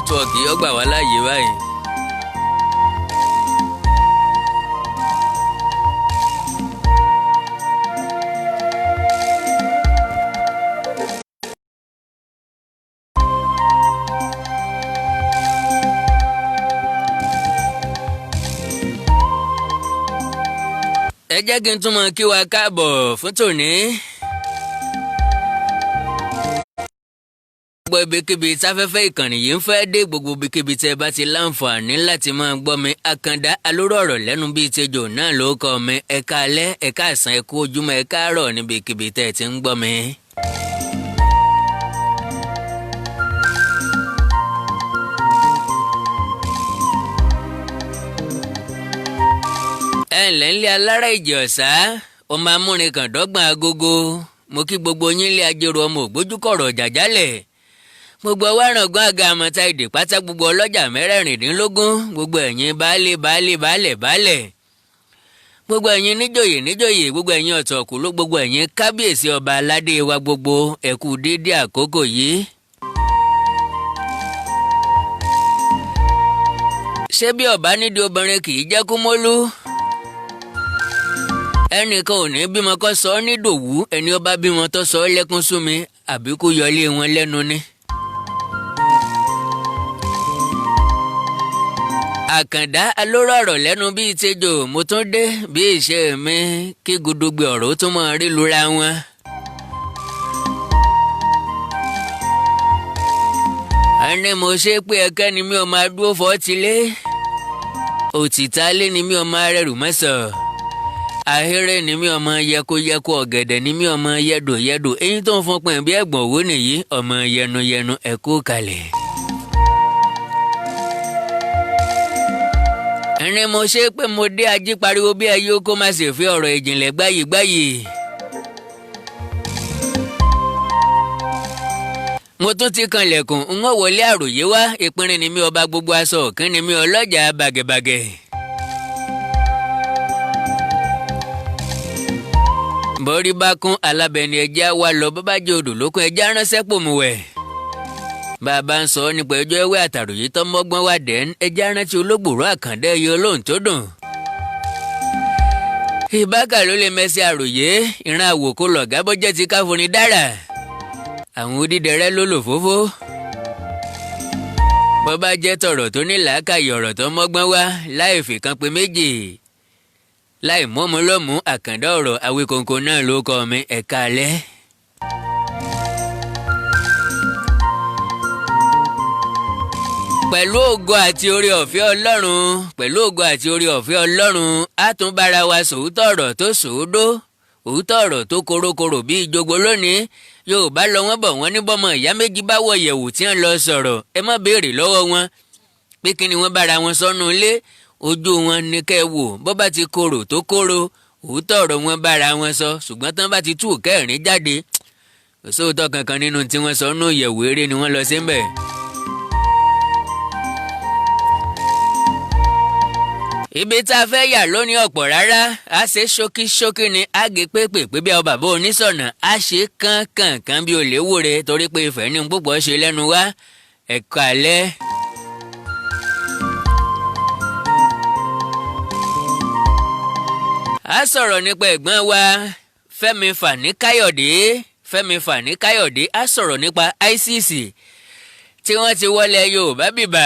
nẹ́tíwọ̀kì yóò gbà wá láàyè báyìí. ẹ jẹ́ kí n tún mọ̀ kí wa káàbọ̀ fún tòní. gbogbo ibikíbi táfẹ́fẹ́ ìkànnì yìí ń fẹ́ dé gbogbo ibikíbi tẹ́ bá ti láǹfààní láti máa gbọ́ mi. Àkàndá alóró ọ̀rọ̀ lẹ́nu bíi tejò náà ló kọ́ mi. ẹ káalẹ́ ẹ káàsán ẹ kú ojúmọ́ ẹ káàárọ̀ níbikíbi tẹ́ ti ń gbọ́ mi. ẹ ǹlẹ́ ńlẹ́ alára ìjì ọ̀sá ọmọ amúrin kan dọ́gbọ̀n agogo mo kí gbogbo yín lé ajérò ọmọ ògbójúkọ̀rọ̀ jàjálẹ̀ gbogbo wárangán àga àmọ́ta èdè pátá gbogbo ọlọ́jà mẹ́rẹ̀ẹ̀rìndínlógún gbogbo ẹ̀yin baálé gbogbo ẹ̀yin níjòyè gbogbo ẹ̀yin ọ̀tọ̀kùlú gbogbo ẹ̀yin kábíyèsí ọba aládé wa gbogbo ẹ kú déédé àkókò yìí. ṣé bí ọba nídìí obìnrin kì í jẹ́ kú mólú ẹnìkan ò ní bímọ kó sọ ọ́ nídòwú ẹni ọba bímọ tó sọ ọ́ lẹ́kún súnmi àbí kó yọlé wọn lẹ́nu ni. Àkàndá alóró ọ̀rọ̀ lẹ́nu bíi tejò mo tún dé bí ìṣe mi kí gudugbe ọ̀rọ̀ tún mọ́ rí lura wọn. ẹni mo ṣe pé ẹkẹ́ ni mi ò máa dúró fọ́ tilé òtítà lé ni mi ò máa rẹrù mẹ́sàn-án ahéré ni mi ọmọ yẹkóyẹkó ọ̀gẹ̀dẹ̀ ni mi ọmọ yẹdòyẹdò eyín tó ń fọn pẹ̀ bí ẹ̀gbọ̀n owó nìyí ọmọ yẹnuyẹnu ẹ̀kú kalẹ̀. ẹni mo ṣe pé mo dé ají pariwo bí ẹyẹ kó má sì fi ọ̀rọ̀ ìjìnlẹ̀ gbáyìí. mo tún ti kanlẹ̀kùn ń wọlé àròyé wá ìpínrin ni mi ọba gbogbo aṣọ òkín ni mi ọlọ́jà bàgẹ̀bàgẹ̀. bọ́rí bá kún alábẹ́ni ẹja wa lọ bó bá jẹ́ odò lókun ẹja ránṣẹ́ pòmùwẹ̀. bàbá ń sọ nípa ẹjọ́ ẹwẹ́ àtàròyé tó mọ́gbọ́n wá dẹ́n ẹja rántí olóògbòrò àkàndá ẹyẹ olóhùn tó dùn. ìbákà ló lè mẹ́sẹ̀ àròyé ìran àwòkó lọ̀gá bọ́jẹ́ ti káforin dára. àwọn odídẹrẹ́ ló lò fófó. bó bá jẹ́ tọ̀rọ̀ tó ní làákàyè ọ̀rọ̀ tó mọ́gbọ́n wá láì fìkan pé méjì láì mọ́mú lọ́mú àkàndá ọ̀rọ̀ Awíkonko náà ló kọ́ mi ẹ̀ka alẹ́. pẹ̀lú ògo àti oore ọ̀fẹ́ Ọlọ́run á tún bára wa sòótọ́ ọ̀rọ̀ tó sòódó òótọ́ ọ̀rọ̀ tó korokoro bíi ìjogbo lónìí Yorùbá lọ wọ́n bọ̀ wọ́n ní bọ́mọ ìyá méjì bá wọ̀ yẹ̀wò tí wọ́n lọ sọ̀rọ̀ ẹ má béèrè lọ́wọ́ wọn pé kí ni wọ́n bára wọn sọ́nù ilé ojú wọn ní kẹ́ wò bó bá ti korò tó kóró òótọ́ ọ̀rọ̀ wọn bára wọn sọ ṣùgbọ́n tán bá ti tú kẹrin jáde kò sóòótọ́ kankan nínú tí wọ́n sọ nù yẹ̀wò eré ni wọ́n lọ sí mbẹ̀. ibi tá a fẹ́ yà lónìí ọ̀pọ̀ rárá a ṣe ṣókíṣókí ni a gé pépè pé bí ọba bó oníṣọ̀nà a ṣe kánkànkán bí olè wúre torí pé ìfẹ́ ní púpọ̀ ṣe lẹ́nu wá ẹ̀ka alẹ́. a sọ̀rọ̀ nípa ẹ̀gbọ́n wa Fẹ́mi Fani-Káyọ̀dé a sọ̀rọ̀ nípa ICC tí wọ́n ti wọlé Yorùbá bìbà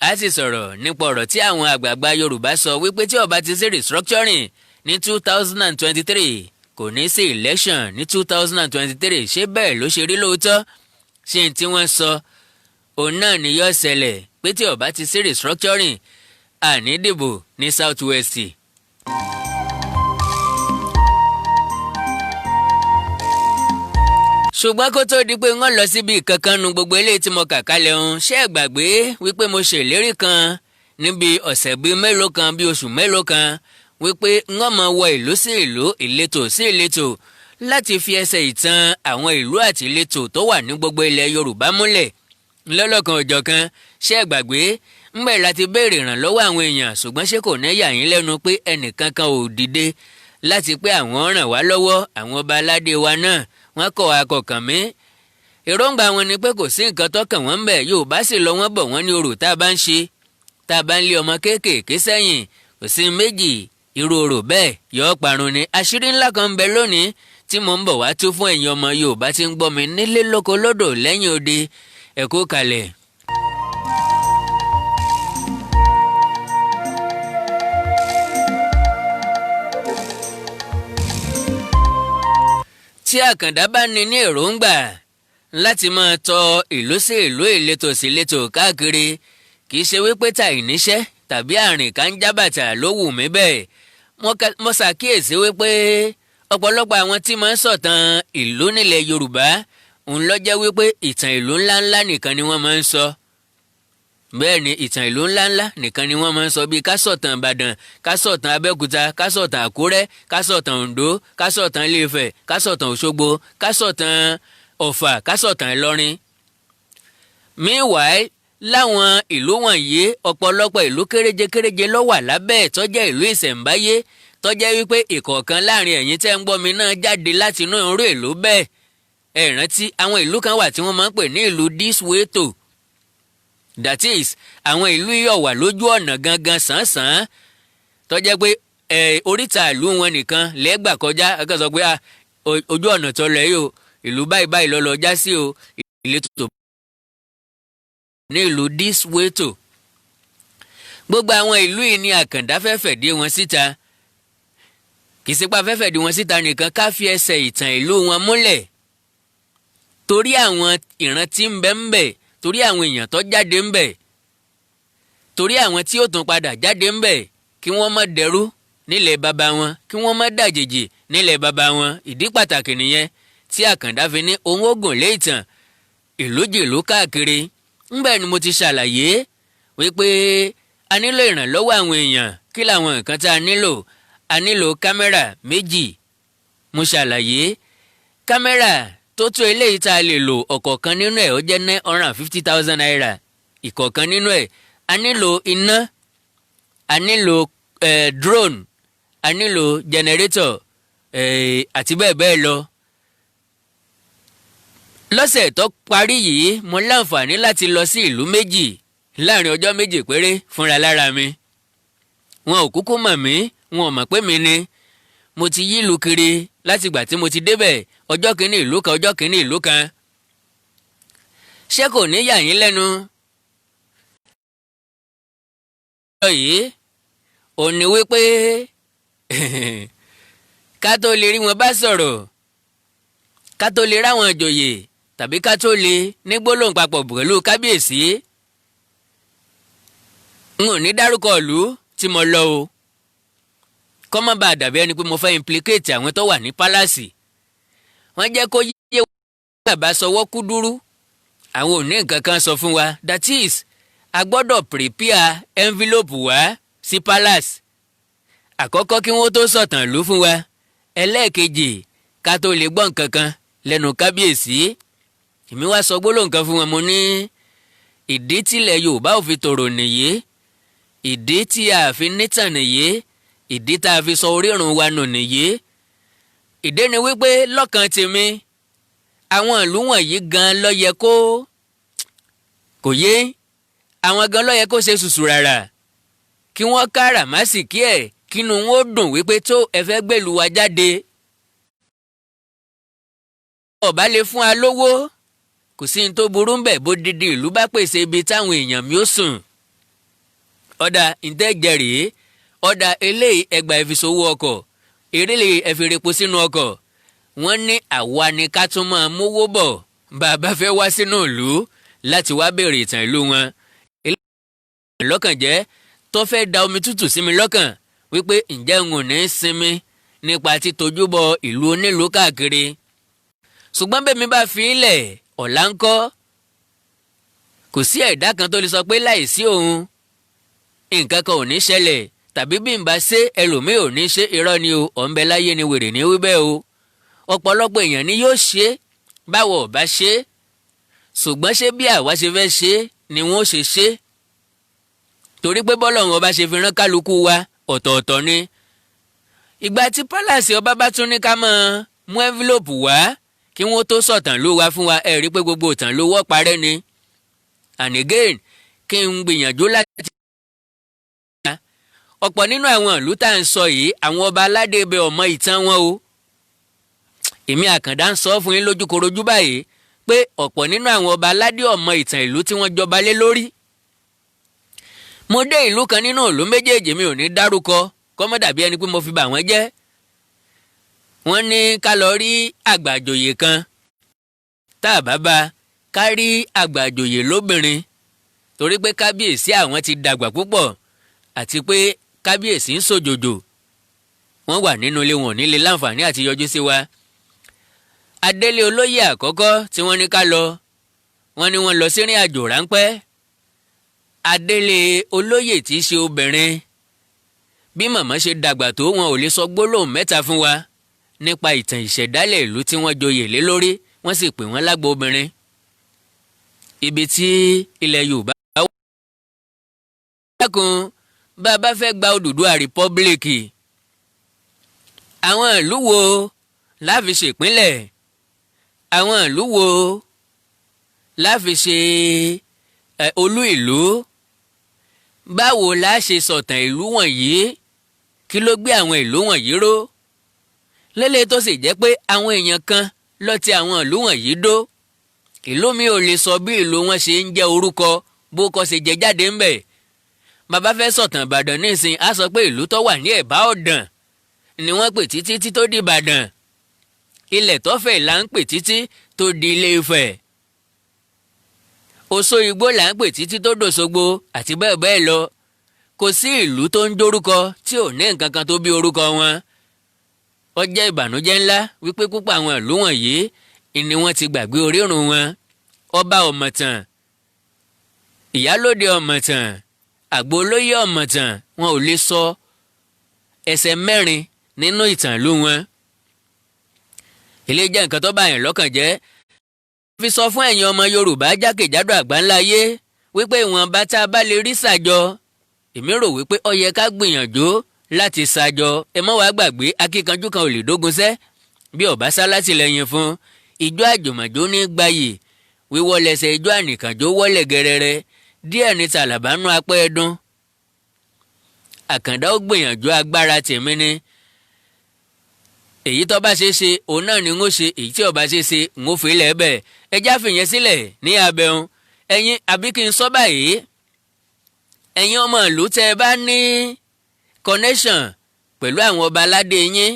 a sì sọ̀rọ̀ nípa ọ̀rọ̀ tí àwọn àgbààgbà Yorùbá sọ wípé tí ó bá ti sí restructuring ní 2023 kò ní sí election ní 2023 ṣé bẹ́ẹ̀ ló ṣe rí lóòótọ́ ṣé tí wọ́n sọ òun náà ni yóò ṣẹlẹ̀ pé tí ó bá ti sí restructuring àní dìbò ní South West. ṣùgbọ́n kó tó di pé wọ́n lọ síbi kankan nu gbogbo eléyìí tí mo kà kalẹ̀ ọ̀hún ṣé ẹ gbàgbé wípé mo ṣèlérí kan níbi ọ̀sẹ̀ bíi mélòó kan bíi oṣù mélòó kan wípé wọ́n máa wọ ìlú sí ìlú ìletò sí ìletò láti fi ẹsẹ̀ ìtàn àwọn ìlú àti ìletò tó wà ní gbogbo ilẹ̀ Yorùbá múlẹ̀ lọ́lọ́kan òjọ̀kan ṣé ẹ gbàgbé ńgbẹ̀ láti béèrè ìrànlọ́wọ́ àwọn èèyàn ṣùgbọ́n ṣé kò ní yà yín lẹ́nu pé ẹnìkankan ò dìde láti pé àwọn ràn wá lọ́wọ́ àwọn ọba aládé wa náà wọ́n kọ̀ akọ̀kàn mí èròǹgbà wọn ni pé kò sí nǹkan tọ́kàn wọn ń bẹ̀. Yorùbá sì lọ wọ́n bọ̀ wọ́n ní orò tá a bá ń ṣe tá a bá ń lé ọmọ kéékèèké sẹ́yìn kò sí méjì irú orò bẹ́ẹ̀ yóò parun ni. àṣírí ńlá kan ń bẹ lónìí tí mo ń bọ̀ wá tú fún ẹ̀yin ọmọ Yorùbá tí ń gbọ́ mi nílé lóko lódò lẹ́yìn odi. ẹ kú kalẹ̀. tí Àkàndá bá ní èròǹgbà láti máa tọ ìlú sí ìlú, ìletò sí ìletò káàkiri, kì í ṣe wípé tàì níṣẹ́ tàbí àrìn ká ń jábàtà ló wù mí bẹ́ẹ̀. mo ṣàkíyèsí wípé ọ̀pọ̀lọpọ̀ àwọn tí máa ń sọ̀tàn ìlú nílẹ̀ Yorùbá òun ló jẹ́ wípé ìtàn ìlú ńláńlá nìkan ni wọ́n máa ń sọ. bẹ́ẹ̀ ni ìtàn ìlú ńláńlá nìkan ni wọ́n máa ń sọ, bíi ká sọ̀tàn Ìbàdàn, ká sọ̀tàn Abẹ́òkúta, ká sọ̀tàn Àkúrẹ́, ká sọ̀tàn Oǹdó, ká sọ̀tàn Ilé-Ifẹ̀, ká sọ̀tàn Òṣogbo, ká sọ̀tàn Ọ̀fà, ká sọ̀tàn Ìlọrin. Meanwhile, láwọn ìlú wọ̀nyí ọ̀pọ̀lọpọ̀ ìlú kéréje ló wà lábẹ́ tó jẹ́ ìlú ìṣẹ̀ǹbáyé tó jẹ́ wípé ìkọ̀ọ̀kan láàrin ẹ̀yin tẹ́ ń gbọ́ mi náà jáde láti inú irú ìlú bẹ́ẹ̀. ẹ rántí àwọn ìlú kan wà tí wọ́n máa ń pè ní ìlú this way to, that is àwọn ìlú yóò wà lójú ọ̀nà gangan sàn-án tó jẹ́ pé oríta ìlú wọn nìkan lẹ́gbà kọjá ẹ kàn sọ pé ojú ọ̀nà tó lọ yìí o ìlú báyìí lọ já sí o ìletò tó ní ìlú this way to. gbogbo àwọn ìlú yìí ni Àkàndá fẹ́ fẹ̀dí wọn síta. kì í ṣe pa fẹ́ fẹ̀dí wọn síta nìkan, ká fi ẹsẹ̀ ìtàn ìlú wọn múlẹ̀ torí àwọn ìran tí ń bẹ ń bẹ, torí àwọn èèyàn tó jáde ń bẹ, torí àwọn tí ó tún padà jáde ń bẹ, kí wọ́n má dẹrú nílẹ̀ baba wọn, kí wọ́n má dàjèjì nílẹ̀ baba wọn. ìdí pàtàkì nìyẹn tí Àkàndá fi ní òun ó gùn lé ìtàn ìlú jìlú káàkiri. ńbẹ̀ ni mo ti ṣàlàyé wípé a nílò ìrànlọ́wọ́ àwọn èèyàn. kí làwọn nǹkan tá a nílò? a nílò kámẹ́rà méjì. mo ṣàlàyé kámẹ́rà tó tó eléyìí tá a lè lò ọ̀kọ̀ọ̀kan nínú ẹ̀ ó jẹ́ 950,000 naira ìkọ̀ọ̀kan nínú ẹ̀. a nílò iná, a nílò drone, a nílò generator àti bẹ́ẹ̀ bẹ́ẹ̀ lọ. lọ́sẹ̀ tó parí yìí mo láǹfààní láti lọ sí ìlú méjì láàrin ọjọ́ méjì péré fúnra lára mi. wọn ò kúkú mọ̀ mí, wọn ò mọ̀ pé mi ni. mo ti yí ìlú kiri látìgbà tí mo ti débẹ̀, ọjọ́ kìíní ìlú kan, ọjọ́ kìíní ìlú kan. ṣé kò ní yà yín lẹ́nu? ọjọ́ yìí ò ní wípé ká tó lè rí wọn bá sọ̀rọ̀, ká tó lè ráwọn ìjòyè tàbí ká tó lè ní gbólóhùn papọ̀ pẹ̀lú kábíyèsí. n ò ní dárúkọ ìlú tí mo lọ o, kọ́ má bàa dàbí ẹni pé mo fẹ́ implicate àwọn tó wà ní pálásì. wọ́n jẹ́ kó yé bàbá sọwọ́ kúdúrú, àwọn ò ní nǹkan kan sọ fún wa. that is a gbọ́dọ̀ prepare envelope wá sí palace. àkọ́kọ́ kí wọ́n tó sọ̀tàn ìlú fún wa, ẹlẹ́ẹ̀kejì ká tó lè gbọ́ nǹkan kan lẹ́nu kábíyèsí. èmi wá sọ gbólóhùn kan fún wọn, mo ní ìdí tílẹ̀ Yorùbá ò fi tòrò nìyí, ìdí tí a fi nítàn nìyí, ìdí tá a fi sọ orírun wa nù nìyí. ìdí ni wípé lọ́kàn tèmi àwọn ìlú wọ̀nyí gan ló yẹ kò yé àwọn gan ló yẹ kó ṣe ṣùṣù rárá, kí wọ́n káràmásìkí ẹ̀, kínú wọn ó dùn wípé tó ẹ fẹ́ gbèlú wa jáde. ọba lè fún wa lówó, kò sí ní tó burú ń bẹ̀ bó dídí ìlú bá pèsè ibi táwọn èèyàn mi ó sùn. ọ̀dà ìtẹ́jẹ rèé, ọ̀dà eléyìí ẹgbà ìfisowó ọkọ̀, erélè ẹ̀fìrèpo sínú ọkọ̀. wọ́n ní àwa ni ká tún máa mówó bọ̀ bàbá fẹ́ wá sínú ìlú láti wá béèrè ìtàn ìlú wọn. eléyìí lọ́kàn jẹ́ tó fẹ́ da omi tútù sí mi lọ́kàn wípé ǹjẹ́ n ò ní sinmi nípa títojú bọ ìlú onílùú káàkiri. ṣùgbọ́n bẹ́ẹ̀ mi bá fi ilẹ̀ ọ̀la ń kọ́. kò sí ẹ̀dá kan tó lè sọ pé láìsí òun nǹkan kan ò ní ṣẹlẹ̀, tàbí bí n bá ṣe ẹlòmíì ò ní ṣe. irọ́ ni o, ọ̀nbẹ láyé ni wèrè ní wíbẹ́ o. ọ̀pọ̀lọpọ̀ èèyàn ni yóò ṣe báwo ò bá ṣe, ṣùgbọ́n ṣé bí àwa ṣe fẹ́ ṣe ni wọ́n ṣe ṣe. torí pé bọ́lọ́run ọba ṣe fi rán kálukú wa ọ̀tọ̀ọ̀tọ̀ ni. ìgbà tí pálásì ọba bá tún ní ká máa mú envelope wá kí wọ́n tó sọ̀tàn ló wá fún wa ẹ rí pé gbogbo ìtàn ló wọ́ parẹ́ ni. And again kí n gbìyànjú láti. ọ̀pọ̀ nínú àwọn ìlú tá à ń sọ yìí àwọn ọba aládé ibẹ̀ ọmọ ìtàn wọn o. èmi Àkàndá ń sọ fún yín lójúkorojú báyìí pé ọ̀pọ̀ nínú àwọn ọba aládé ọmọ ìtàn ìlú tí wọ́n jọba lé lórí. mo dé ìlú kan nínú ìlú méjèèjì mi ò ní dárúkọ kó má dàbí ẹni pé mo fi bà wọ́n jẹ́. wọ́n ní ká lọ rí àgbàjòyè kan tá a bá bá ká rí àgbàjòyè lóbìnrin torí pé kábíyèsí àwọn ti dàgbà púpọ̀ àti pé kábíyèsí ń ṣòjòjò wọ́n wà nínú ilé wọn ò ní lè láǹfààní àti yọjú sí wa. adélé olóyè àkọ́kọ́ tí wọ́n ní ká lọ wọ́n ní wọ́n lọ sí ìrìn àjò ráńpẹ́. adélé olóyè tí í ṣe obìnrin bí màmá ṣe dàgbà tó wọn ò lè sọ gbólóhùn mẹ́ta fún wa nípa ìtàn ìṣẹ̀dálẹ̀ ìlú tí wọ́n joyè lé lórí wọ́n sì pè wọ́n lágbo obìnrin. ibi tí ilẹ̀ Yorùbá wà. dákun bá a bá fẹ́ gba Odùduwà rìpọ́bílíkì àwọn ìlú wo la fi ṣèpínlẹ̀ àwọn ìlú wo la fi ṣe olú ìlú báwo la ṣe sọ̀tàn ìlú wọ̀nyí kí ló gbé àwọn ìlú wọ̀nyí ró lélẹ̀ tó sì jẹ́ pé àwọn èèyàn kan ló ti àwọn ìlú wọ̀nyí dó ìlú mi ò lè sọ bí ìlú wọn ṣe ń jẹ́ orúkọ bó kọ́ ṣe jẹ jáde ńbẹ̀ bàbá fẹ́ sọ̀tàn Ìbàdàn nísìn á sọ pé ìlú tó wà ní Ẹ̀bá Ọ̀dàn ni wọ́n pè títí tó di Ìbàdàn ilẹ̀ tọ́fẹ̀ là ń pè títí tó di Ilé Ifẹ̀ Oṣó Igbó là ń pè títí tó dòṣogbo àti bẹ́ẹ̀ bẹ́ẹ̀ lọ kò sí ìlú tó ń jórúkọ tí ò ní nǹkan kan tó bí orúkọ wọn ó jẹ́ ìbànújẹ́ ńlá wípé púpọ̀ àwọn ìlú wọ̀nyí ni wọ́n ti gbàgbé orírun wọn ọba Ọ̀mọ̀tàn ìyálóde Ọ̀mọ̀tàn àgbò olóyè Ọ̀mọ̀tàn wọn ò lè sọ ẹsẹ̀ mẹ́rin nínú ìtàn ìlú wọn. ilé jẹ́ nǹkan tó bá yẹn lọ́kàn jẹ́ fi sọ fún ẹ̀yin ọmọ Yorùbá jákèjádò àgbáńlá ayé wípé ìwọ̀nba tá a bá lè rí sàjọ èmi rò wípé ó yẹ ká gbìyànjú láti sàjọ ẹ mọ́ wàá gbàgbé akíkanjú kan ò lè dógun sẹ́ bí ọ̀bá sá látìlẹ́yìn fún ijó àjùmọ̀jó ní gbayì wíwọ́ lẹ́sẹ̀ ijó ànìkànjó wọ́lẹ̀ gẹ́rẹ́rẹ́ díẹ̀ ní tàlàbánú apẹ́ ẹdún. Àkàndá ó gbìyànjú agbára tèmi ni èyí tó bá ṣe ṣe òun náà ni n ó ṣe èyí tí ó bá ṣe ṣe n ó fi lẹ́ẹ̀bẹ̀ ẹjá fìyẹn sílẹ̀ ní abẹ́hùn ẹ̀yin àbí kí n sọ báyìí ẹ̀yin ọmọ ìlú tẹ́ ẹ bá ní connection pẹ̀lú àwọn ọba aládé yín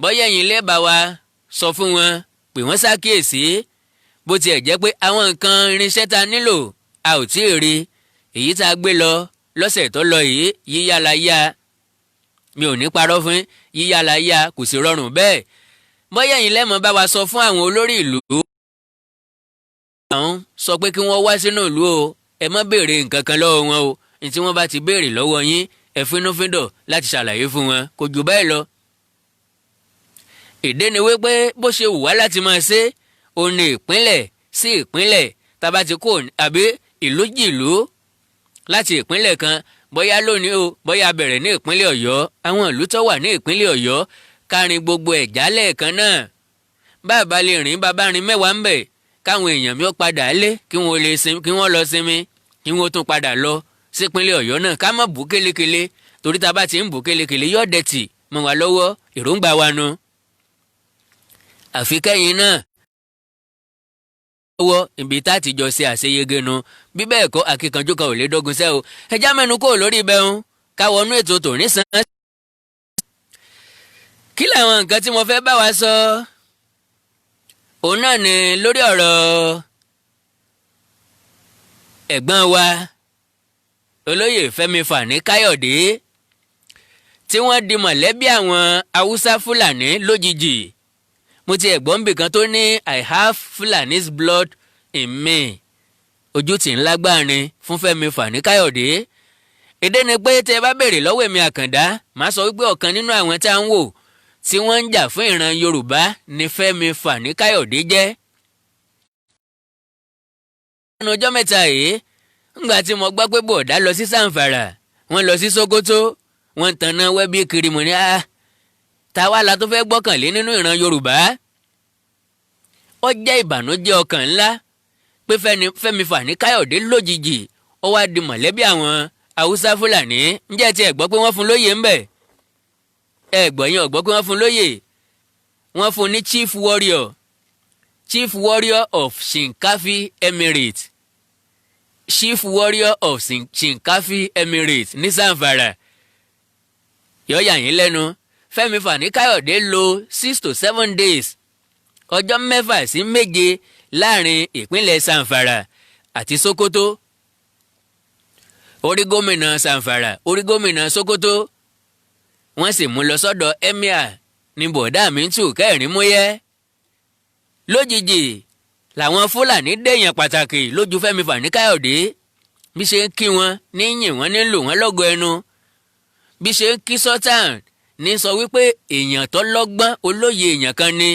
bọ́yá ẹ̀yin lẹ́ẹ̀bà wa sọ fún wọn pé wọ́n ṣàkíyèsí bó tiẹ̀ jẹ́ pé àwọn nǹkan irinṣẹ́ ta nílò a ò tí ì rí èyí tá a gbé lọ lọ́sẹ̀ tó lọ yìí yíyá la yá mi ò ní parọ́ fún yíyá la yá kò sì rọrùn bẹ́ẹ̀ bọ́yá ẹ̀yin lẹ́mọ̀ bá wa sọ fún àwọn olórí ìlú àwọn sọ pé kí wọ́n wá sínú ìlú o ẹ má béèrè nǹkan kan lọ́wọ́ wọn o ní tí wọ́n bá ti béèrè lọ́wọ́ yín ẹ fínúfíndọ̀ láti ṣàlàyé fún wọn kò jù bẹ́ẹ̀ lọ. ìdí ni wípé bó ṣe wù wá láti máa ṣe ó ní ìpínlẹ̀ sí ìpínlẹ̀ tá a bá ti kó àbí ìlú jìlú láti ìpínlẹ̀ kan bóyá lónìí o bóyá bẹ̀rẹ̀ ní ìpínlẹ̀ Ọ̀yọ́ àwọn ìlú tó wà ní ìpínlẹ̀ Ọ̀yọ́ kárin gbogbo ẹ̀ jálẹ̀ kan náà bàbá lè rìn bàbá rìn mẹ́wàá ń bẹ̀ káwọn èèyàn mi ó padà lé kí wọ́n lọ sinmi kí wọ́n tún padà lọ sípínlẹ̀ Ọ̀yọ́ náà ká má bù kélekèle torí tá a bá ti ń bù kélekèle yóò dẹ̀tì mọ́ wa lọ́wọ́ èròǹgbà wa nu. àfi kẹ́yìn náà lọ́wọ́ ibi tá a ti jọ ṣe àṣeyege nu bí bẹ́ẹ̀ kọ́ akíkanjú kan ò lè dógun sẹ́ o ẹjá mẹ́nu kó lórí ibẹ̀ ń káwọnú ètò tòní sàn. kí làwọn nǹkan tí mo fẹ́ bá wa sọ òun náà ni lórí ọ̀rọ̀ ẹ̀gbọ́n wa olóyè Fẹ́mi Fani Káyọ̀dé tí wọ́n di mọ̀lẹ́bí àwọn Haúsá Fúlàní lójijì mo ti ẹ̀gbọ́n bìkan tó ní I have Fulani's blood in me ojú tí ń lágbárin fún Fẹ́mi Fani Káyọ̀dé èdè ni pé tẹ́ bá béèrè lọ́wọ́ èmi Àkàndá màá sọ wípé ọ̀kan nínú àwọn tá à ń wò tí wọ́n ń jà fún ìran Yorùbá ni Fẹ́mi Fani Káyọ̀dé jẹ́. lẹ́nu ọjọ́ mẹ́ta yìí ńgbà tí mo gbọ́ pé bọ̀dá lọ sí Sàǹfàrà wọ́n lọ sí Sókótó wọ́n tanná wẹ́bí kiri mo ní táwa la tó fẹ́ gbọ́kànlé nínú ìran Yorùbá ó jẹ́ ìbànújẹ́ ọkàn ńlá pé Fẹ́mi Fani-Káyọ̀dé lójijì ó wá di mọ̀lẹ́bí àwọn Haúsá Fúlàní. ǹjẹ́ tí ẹ gbọ́ pé wọ́n fún lóyè ńbẹ̀? ẹ gbọ́ yín ò gbọ́ pé wọ́n fún lóyè? wọ́n fún ní Chief Warrior of Shinkafi Emirate. Chief Warrior of Shinkafi Emirate ní Zamfara. yóò yà yín lẹ́nu. Fẹ́mi Fani-Káyọ̀dé lò 6 to 7 days, ọjọ́ 6 sí 7 láàrin ìpínlẹ̀ Zamfara àti Sokoto. Orí gómìnà Zamfara, orí gómìnà Sokoto, wọ́n sì mú lọ sọ́dọ̀ Emir ní bọ̀dá Mintu Kẹ́rìnmúyẹ́. Lójijì làwọn Fúlàní dèèyàn pàtàkì lójú Fẹ́mi Fani-Káyọ̀dé. bí ṣe ń kí wọn ní yìn wọ́n ní lù wọ́n lọ́gọ ẹnu. bí ṣe ń kí Sultan ní sọ wípé èèyàn tó lọ́gbọ́n olóye èèyàn kan ni.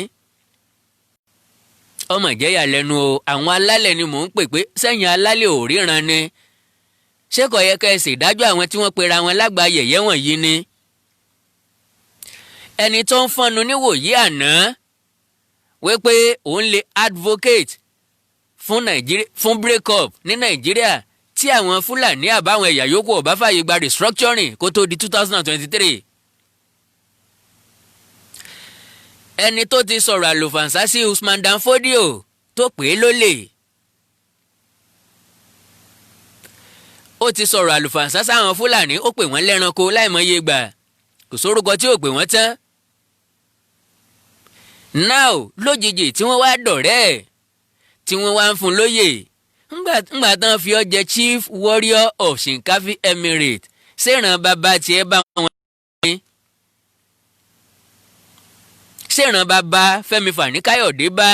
ọmọ ìjẹ́yà lẹ́nu o, àwọn alálẹ̀ ni mò ń pè pé sẹ́yìn alálẹ̀ ò ríran ni. ṣé kò yẹ ká ẹ ṣèdájọ́ àwọn tí wọ́n pera wọn lágbàá yẹ̀yẹ́ wọ̀nyí ni. ẹni tó ń fọ́nnu níwòyí àná wípé òun lè advocate fún break up ní Nàìjíríà tí àwọn Fúlàní àbáwọn ẹ̀yà yòókù ò bá fààyè gba restructuring kó tó di 2023. ẹni tó ti sọ̀rọ̀ àlùfàǹsá sí Usman Dan Fodio tó pè é lólè. ó ti sọ̀rọ̀ àlùfàǹsá sáwọn Fúlàní, ó pè wọ́n lẹ́ranko láìmọye gbà, kò sórúkọ tí ò pè wọ́n tán. now lójijì tí wọ́n wá dọ̀rẹ́ ẹ̀ tí wọ́n wá ń fún lóyè ńgbà tán fi ọ́ jẹ Chief Warrior of Shinkafi Emirate, ṣèràn bàbá tiẹ̀ bá wọn ní. ṣèràn bàbá Fẹ́mi Fani-Káyọ̀dé bá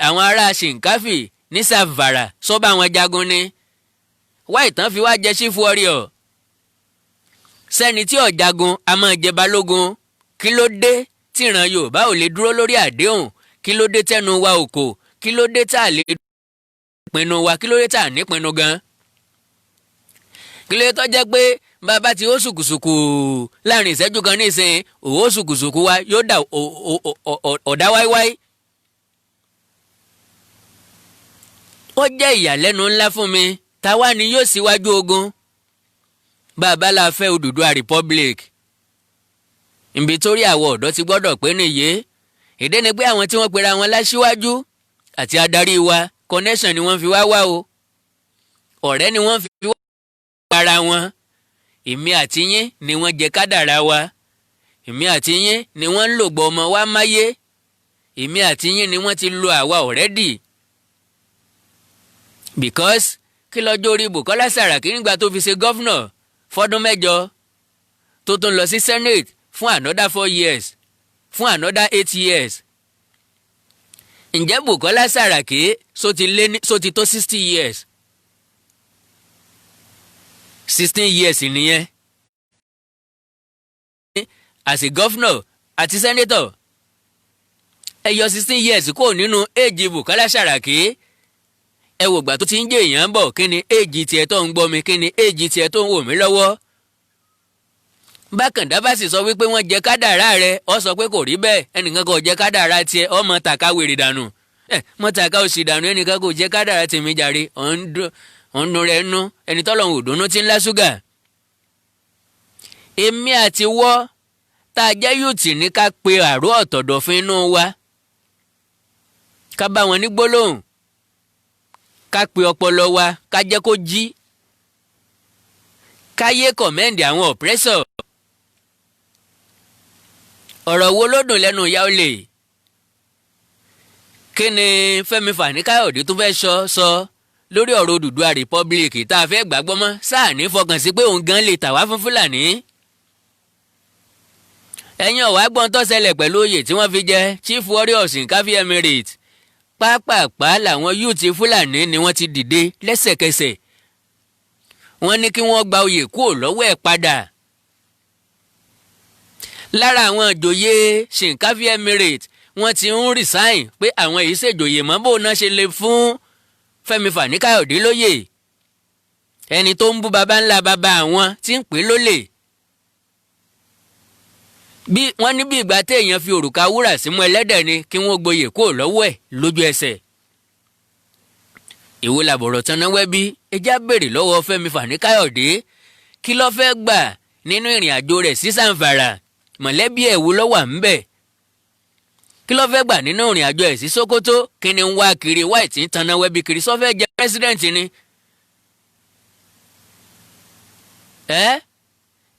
àwọn ará Shinkafi ní Zamfara sọ bá wọn jagun ni. wá ìtàn fi wá jẹ Chief Warrior. sẹ́ni tí ò jagun a máa jẹ balógun. kí ló dé tí ìran Yorùbá ò lè dúró lórí àdéhùn? kí ló dé tẹnu wa ò kò? kí ló dé tá a lè pinnu wa? kí ló dé tá a ní pinnu gan? kí ló dé tó jẹ́ pé bàbá tí ó sùkùsùkù láàrin ìṣẹ́jú kan nísìnyí òwò sùkùsùkù wa yóò dà ọ̀dá wáíwáí. ó jẹ́ ìyàlẹ́nu ńlá fún mi. táwa ni yóò síwájú ogun? bàbá la fẹ́ Odùduwà Republic. ibi torí àwọn ọ̀dọ́ ti gbọ́dọ̀ pé nìyé. ìdí ni pé àwọn tí wọ́n pera wọn láṣíwájú àti adarí wa connection ni wọ́n fi wá wá o. ọ̀rẹ́ ni wọ́n fi wá ara wọn. èmi àti yín ni wọ́n jẹ kádàrá wa. èmi àti yín ni wọ́n ń lògbọ́ ọmọ wa máyé. èmi àti yín ni wọ́n ti lo àwa already. because kí lọ́jọ́ orí Bùkọ́lá Sàràkí nígbà tó fi ṣe gọ́fúnà fọ́dún 7 tó tún lọ sí senate fún another 4 years fún another 8 years. ǹjẹ́ Bùkọ́lá Sàràkí só ti tó 60 years? 16 years nìyẹn. as a governor àti senator ẹ yọ 16 years kúrò nínú éèjì Bùkọ́lá Sàràkí. ẹ wò gbà tó ti ń jẹ́ èèyàn bọ̀, kí ni éèjì tiẹ̀ tó ń gbọ́ mi, kí ni éèjì tiẹ̀ tó ń wò mí lọ́wọ́. Bákàndá bá sì sọ wípé wọ́n jẹ kádàrá rẹ̀, ọ sọ pé kò rí bẹ́ẹ̀, ẹnìkan kò jẹ kádàrá tiẹ̀, ọmọ tàka wèrè dànù. mọ tàka òsì dànù, ẹnìkan kò jẹ kádàrá tèmi jàre, ọ̀ndùn rẹ̀ nú, ẹni tọ́lọ́hun òdùnnú ti ń lá ṣúgà. èmi àti wọ́ tá a jẹ́ yùtì ní ká pe àrò ọ̀tọ̀dọ̀fin inú wa, ká bá wọn ní gbólóhùn, ká pe ọpọlọ wa, ká jẹ́ kó jí, ká yé kọ̀mẹ́ǹdì àwọn ọ̀pẹ́sọ̀. ọ̀rọ̀ wo ló dùn lẹ́nu ìyá olè? kí ni Fẹ́mi Fani-Káyọ̀dé tó fẹ́ sọ lórí ọ̀rọ̀ Odùduwà Republic tá a fẹ́ gbàgbọ́ mọ́? sáà ní fọkàn sí pé òun gan lè tà wá fún Fúlàní. ẹ̀yin ọ̀wá gbọ́n tó ṣẹlẹ̀ pẹ̀lú oyè tí wọ́n fi jẹ Chief Warrior of Shinkafi Emirate. pápápá làwọn yúùtì Fúlàní ni wọ́n ti dìde lẹ́sẹ̀kẹsẹ̀. wọ́n ní kí wọ́n gba oyè kúrò lọ́wọ́ ẹ̀ padà. lára àwọn ìjòyè Shinkafi Emirate wọ́n ti ń resign pé àwọn èyí ṣèjòyè mọ́ bó náà ṣe lè fún Fẹ́mi Fani-Káyọ̀dé lóyè. ẹni tó ń bú baba ńlá baba àwọn tí ń pè lólè. bí wọ́n ní bí ìgbà téèyàn fi òrùka wúrà símú ẹlẹ́dẹ̀ ni kí wọ́n gboyè kúrò lọ́wọ́ ẹ̀ lójú ẹsẹ̀. èwo làbọ̀rọ̀ tán náà wẹ́bí ẹjá béèrè lọ́wọ́ Fẹ́mi Fani-Káyọ̀dé kí ló fẹ́ gbà nínú ìrìn àjò rẹ̀ sí Zamfara, mọ̀lẹ́bí ẹ̀ wo ló wà ńbẹ̀. kí ló fẹ́ gbà nínú ìrìn àjò ẹ̀ sí Sokoto, kí ni ń wá kiri white ń tanná wẹ́bí kiri sọ́fẹ́ jẹ́ president ni.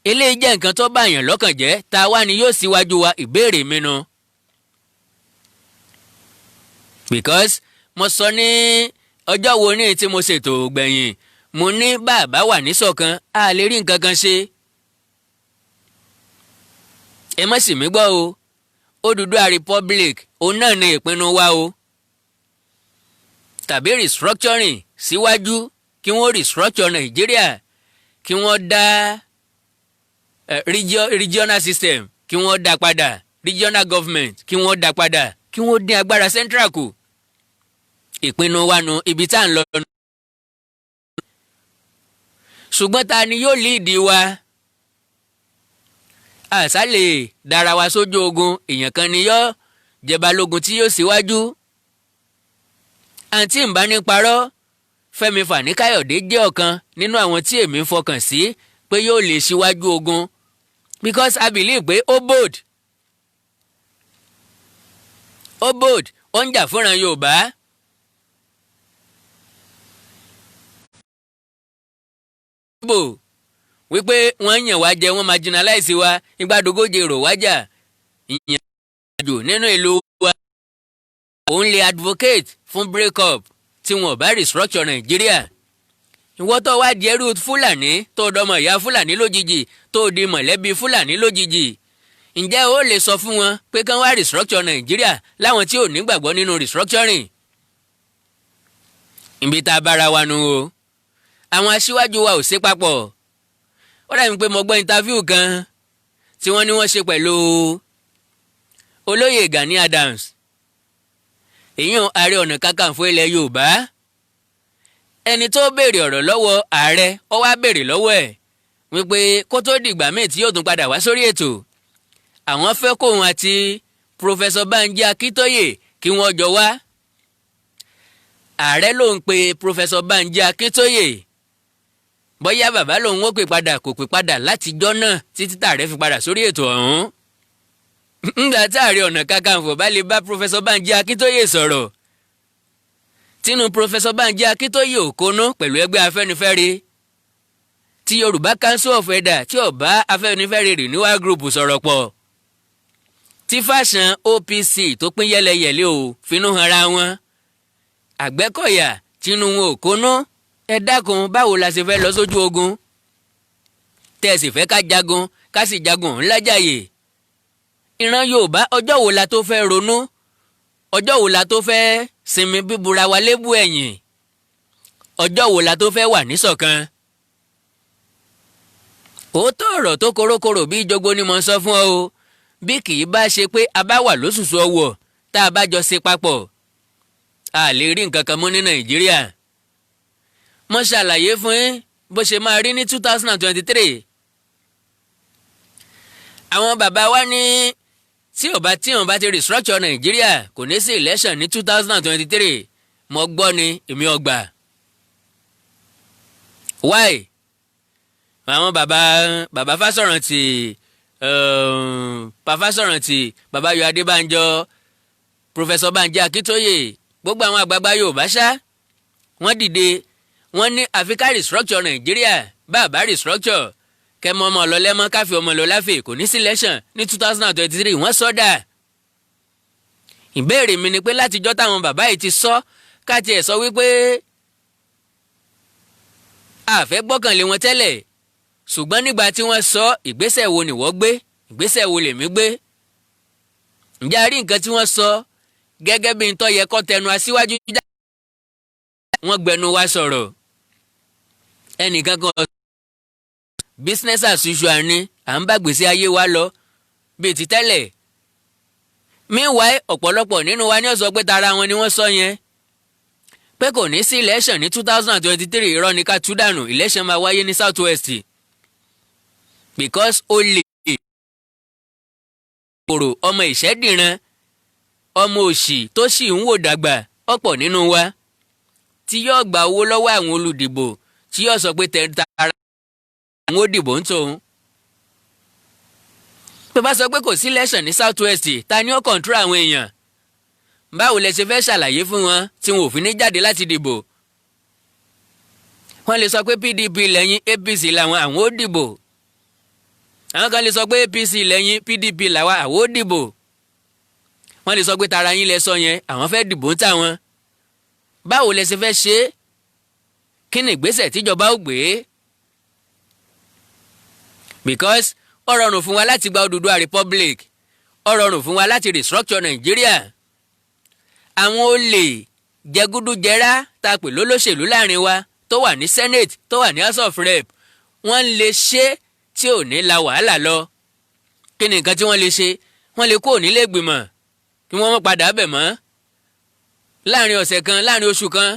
eléyìí jẹ́ nǹkan tó bá yàn lọ́kàn jẹ́, ta wá ni yóò síwájú wa, ìbéèrè mi nu. because mo sọ ní ọjọ́ wo ní tí mo ṣètò gbẹ̀yìn, mo ní bàbá wà níṣọ̀kan a lè rí nǹkan kan ṣe. ẹ má sì mí gbọ́ o, Odùduwà Republic òun náà ni ìpinnu wa o. tàbí restructuring síwájú, kí wọ́n restructure Nàìjíríà, kí wọ́n dá regional system, kí wọ́n dá padà, regional government kí wọ́n dá padà, kí wọ́n dín agbára central kù. ìpinnu wa nu, ibi tá à ń lọ. ṣùgbọ́n ta ni yóò líìdì wa? àṣà lè dára wa sójú ogun, èèyàn kan ni yóò jẹ balógun tí yóò síwájú. àǹtí ń bá ní parọ́, Fẹ́mi Fani-Káyọ̀dé jẹ́ ọ̀kan nínú àwọn tí èmi ń fọkàn sí pé yóò lè síwájú ogun, because I believe pé ó bold, ó ń jà fúnra Yorùbá. wípé wọ́n yàn wá jẹ, wọ́n marginalize wa, ìgbàdógójì èrò wájà, ìyẹn àjò nínú ìlú wa. òun lè advocate fún break up tí wọn ò bá restructure Nàìjíríà. ìwọ tó wá di ẹrú Fúlàní, tó dọmọ ìyá Fúlàní lójijì, tó di mọ̀lẹ́bí Fúlàní lójijì, ǹjẹ́ ó lè sọ fún wọn pé kán wá restructure Nàìjíríà láwọn tí ò ní gbàgbọ́ nínú restructuring? ibi tá a bára wa nu o. àwọn aṣíwájú wa ò ṣe papọ̀. ó dàbí pé mo gbọ́ interview kan tí wọ́n ní wọ́n ṣe pẹ̀lú olóyè Gani Adams, èyàn Ààrẹ Ọ̀nà Kakanfò ilẹ̀ Yorùbá. ẹni tó béèrè ọ̀rọ̀ lọ́wọ́ ààrẹ, ó wá béèrè lọ́wọ́ ẹ̀ wípé kó tó dìgbà míì tí yóò tún padà wá sórí ètò, àwọn fẹ́ kóun àti Professor Banji Akintoye kí wọ́n jọ wá. ààrẹ ló ń pe Professor Banji Akintoye, bóyá bàbá lòun ó pè padà kò pè padà látijọ́ náà títí tààrẹ fi padà sórí ètò ọ̀hún. ńgbà tí Ààrẹ Ọ̀nà Kakanfò bá lè bá Professor Banji Akintoye sọ̀rọ̀, tínú Professor Banji Akintoye ò kónú pẹ̀lú ẹgbẹ́ Afẹ́nifẹ́re, tí Yorùbá Council of Elders tí ó bá Afẹ́nifẹ́re Renewal Group sọ̀rọ̀ pọ̀, tí fàṣàn OPC tó pín yẹ́lẹyẹ̀lẹ ò finú hanra wọn, Àgbẹ̀kọ̀yà tínú wọn ò kónú. ẹ dákun, báwo la ṣe fẹ́ lọ sójú ogun tẹ́ ẹ sì fẹ́ ká jagun, ká sì jagun ńlá jàyè? ìran Yorùbá ọjọ́ wo la tó fẹ́ ronú? ọjọ́ wo la tó fẹ́ sinmi bíbura wa lébù ẹ̀yìn? ọjọ́ wo la tó fẹ́ wà níṣọ̀kan? òótọ́ ọ̀rọ̀ tó korókorò bí jogbo ni mo ń sọ fún ọ o. bí kì í bá ṣe pé a bá wà lóṣùṣù ọwọ̀ tá a bá jọ ṣe papọ̀, a lè rí nǹkan kan mú ní Nàìjíríà. mo ṣàlàyé fún yín bó ṣe máa rí ní 2023. àwọn bàbá wa ní tí wọ́n bá ti restructure Nàìjíríà kò ní sí election ní 2023. mo gbọ́ ni, èmi ò gbà. why? àwọn bàbá Fásọ̀rántì, Fásọ̀rántì, bàbá Ayọ̀ Adébánjọ, Professor Banji Akintoye, gbogbo àwọn àgbààgbà Yorùbá ṣá, wọ́n dìde, wọ́n ní àfi ká restructure Nàìjíríà, bàbá restructure kẹmọ ọmọ ọlọlẹ́mọ káfí ọmọ lọ láfẹ̀ kò ní sí election ní 2023. wọ́n sọ́dà. ìbéèrè mi ni pé látijọ́ táwọn bàbá yìí ti sọ, káti ẹ̀ sọ wípé àfẹ́ gbọ́kànlé wọn tẹ́lẹ̀, ṣùgbọ́n nígbà tí wọ́n sọ, ìgbésẹ̀ wo ni wọ́n gbé, ìgbésẹ̀ wo lèmi gbé? ǹjẹ́ a rí nǹkan tí wọ́n sọ gẹ́gẹ́ bí n tó yẹ kó tẹnu aṣíwájú jáde? wọ́n gbẹnu wa sọ̀rọ̀. ẹnìkan kan business as usual ni, à ń bá gbèsè ayé wa lọ bíi ti tẹ́lẹ̀. meanwhile ọ̀pọ̀lọpọ̀ nínú wa ní ó sọ pé tara wọn ni wọ́n sọ yẹn, pé kò ní sí election ní 2023. irọ́ ni ká tú dànù. election máa wáyé ní South West because ó lè kòrò ọmọ ìṣẹ́dìran ọmọ òṣì tó sì ń wò dàgbà ọ̀pọ̀ nínú wa tí yóò gba owó lọ́wọ́ àwọn olùdìbò tí yóò sọ pé tẹ̀ta ara àwọn òdìbò ń tòun. pé bá sọ pé kò sí election ní South West ta ni ó control àwọn èèyàn báwo lẹ ṣe fẹ́ ṣàlàyé fún wọn tí wọn ò fi ní jáde láti dìbò. wọ́n lè sọ pé PDP lẹ́yìn APC làwọn àwọn ó dìbò àwọn kan lè sọ pé APC lẹ́yìn PDP làwọn àwọn ó dìbò wọ́n lè sọ pé tara yín lẹ sọ yẹn àwọn fẹ́ dìbò ń tà wọn. báwo lẹ ṣe fẹ́ ṣe é kí ni ìgbésẹ̀ tíjọba ó gbé because ó rọrùn fún wa láti gba Odùduwà Republic ó rọrùn fún wa láti restructure Nàìjíríà. àwọn olè jẹgúdújẹrá tá a pè lólóṣèlú láàrin wa tó wà ní Senate tó wà ní House of Rep wọ́n lè ṣe tí ò ní la wàhálà lọ. kí ni nǹkan tí wọ́n lè ṣe wọ́n lè kó nílé ìgbìmọ̀ kí wọ́n mọ̀ padà bẹ̀ mọ́ láàrin ọ̀sẹ̀ kan láàrin oṣù kan.